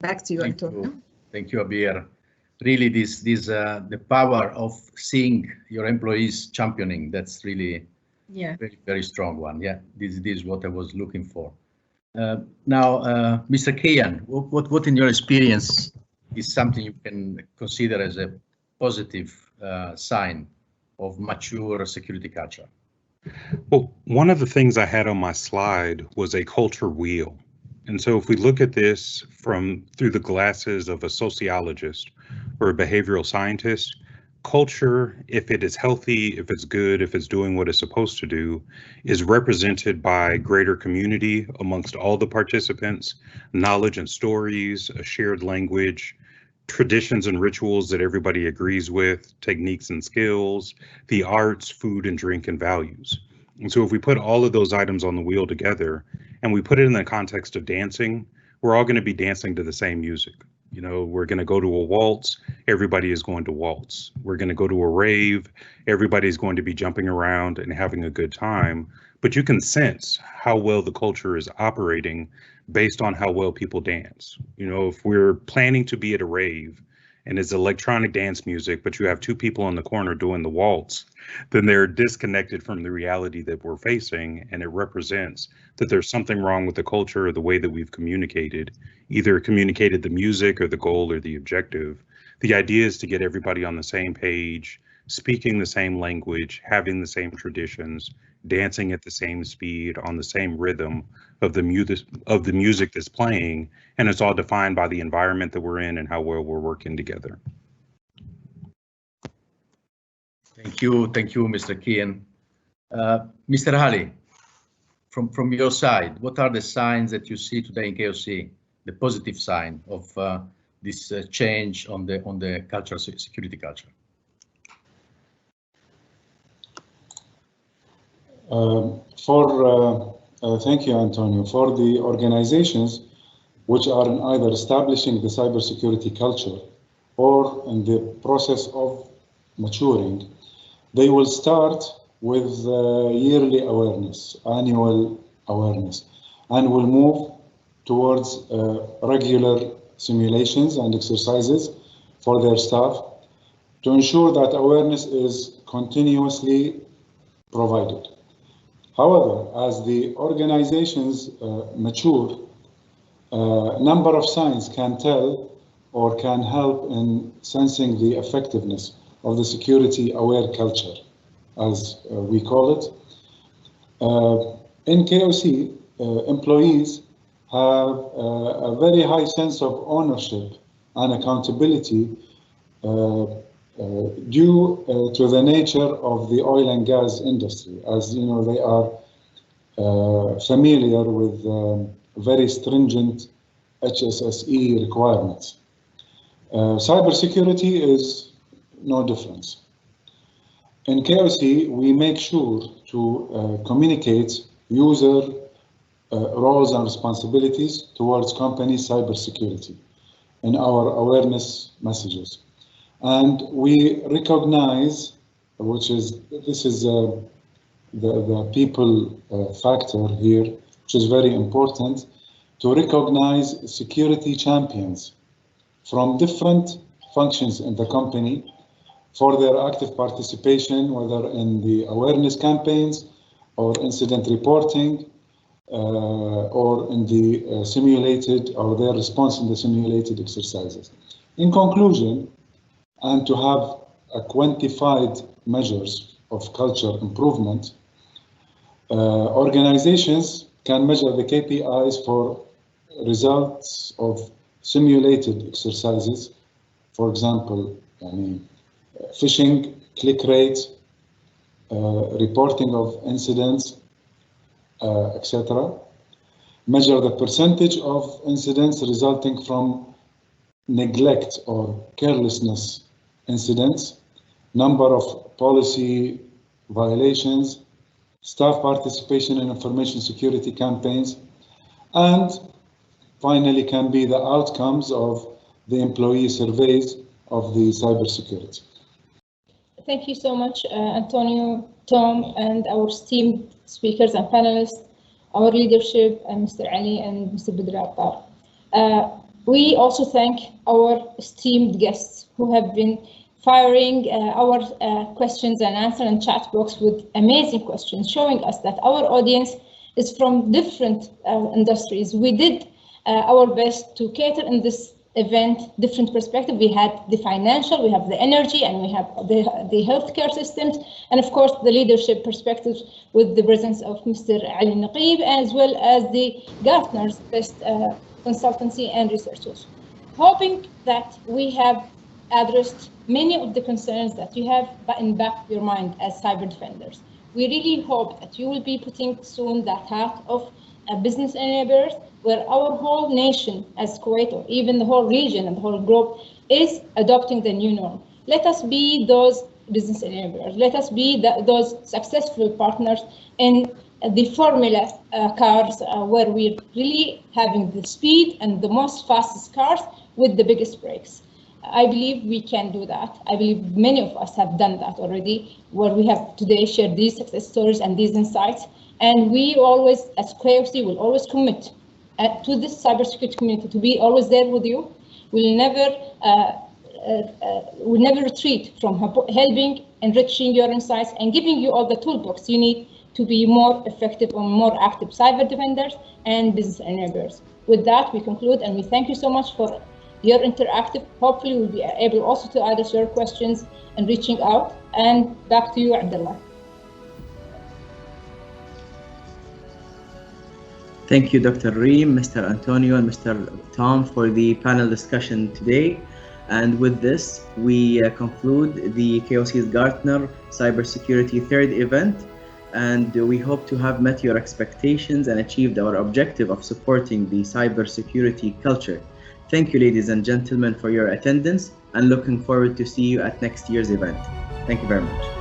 Back to you, Antonio. Thank you, Abeer. Really, the power of seeing your employees championing, that's really very, very strong one. Yeah, this is what I was looking for. Now, Mr. Kian, what in your experience is something you can consider as a positive sign of mature security culture? Well, one of the things I had on my slide was a culture wheel. And so if we look at this through the glasses of a sociologist or a behavioral scientist, culture, if it is healthy, if it's good, if it's doing what it's supposed to do, is represented by greater community amongst all the participants, knowledge and stories, a shared language, traditions and rituals that everybody agrees with, techniques and skills, the arts, food and drink, and values. And so if we put all of those items on the wheel together and we put it in the context of dancing, we're all going to be dancing to the same music. You know, we're going to go to a waltz, everybody is going to waltz. We're going to go to a rave, everybody's going to be jumping around and having a good time. But you can sense how well the culture is operating based on how well people dance. You know, if we're planning to be at a rave and it's electronic dance music, but you have two people in the corner doing the waltz, then they're disconnected from the reality that we're facing, and it represents that there's something wrong with the culture or the way that we've communicated, either communicated the music or the goal or the objective. The idea is to get everybody on the same page, speaking the same language, having the same traditions, dancing at the same speed, on the same rhythm of the music that's playing, and it's all defined by the environment that we're in and how well we're working together. Thank you, Mr. Kian. Mr. Ali, from your side, what are the signs that you see today in KOC, the positive sign of this change on the culture, security culture? Thank you, Antonio. For the organizations which are in either establishing the cybersecurity culture or in the process of maturing, they will start with yearly awareness, annual awareness, and will move towards regular simulations and exercises for their staff to ensure that awareness is continuously provided. However, as the organizations mature, a number of signs can tell or can help in sensing the effectiveness of the security-aware culture, as we call it. In KOC, employees have a very high sense of ownership and accountability due to the nature of the oil and gas industry. As you know, they are familiar with very stringent HSSE requirements. Cybersecurity is no difference. In KOC, we make sure to communicate user roles and responsibilities towards company cybersecurity in our awareness messages. And we recognize, this is the people factor here, which is very important, to recognize security champions from different functions in the company for their active participation, whether in the awareness campaigns or incident reporting, or in the simulated, or their response in the simulated exercises. In conclusion, and to have a quantified measures of culture improvement, organizations can measure the KPIs for results of simulated exercises. For example, phishing, click rate, reporting of incidents, etc. Measure the percentage of incidents resulting from neglect or carelessness incidents, number of policy violations, staff participation in information security campaigns, and finally can be the outcomes of the employee surveys of the cybersecurity. Thank you so much, Antonio, Tom, and our esteemed speakers and panelists, our leadership, and Mr. Ali and Mr. Badr Attar. We also thank our esteemed guests who have been firing our questions and answer and chat box with amazing questions, showing us that our audience is from different industries. We did our best to cater in this event different perspective. We had the financial, we have the energy, and we have the healthcare systems, and of course the leadership perspectives with the presence of Mr. Ali Naqib, as well as the Gartner's best consultancy and researchers. Hoping that we have addressed many of the concerns that you have in back of your mind as cyber defenders. We really hope that you will be putting soon that heart of business enablers, where our whole nation as Kuwait, or even the whole region and the whole globe, is adopting the new norm. Let us be those business enablers. Let us be those successful partners in the formula cars, where we're really having the speed and the most fastest cars with the biggest brakes. I believe we can do that. I believe many of us have done that already, where we have today shared these success stories and these insights. And we always, as KOC, will always commit to this cybersecurity community to be always there with you. We'll never retreat from helping, enriching your insights, and giving you all the toolbox you need to be more effective and more active cyber defenders and business enablers. With that, we conclude, and we thank you so much for your interactive. Hopefully, we'll be able also to address your questions and reaching out. And back to you, Abdullah. Thank you, Dr. Reem, Mr. Antonio, and Mr. Tom for the panel discussion today. And with this, we conclude the KOC's Gartner Cybersecurity third event. And we hope to have met your expectations and achieved our objective of supporting the cybersecurity culture. Thank you, ladies and gentlemen, for your attendance, and looking forward to see you at next year's event. Thank you very much.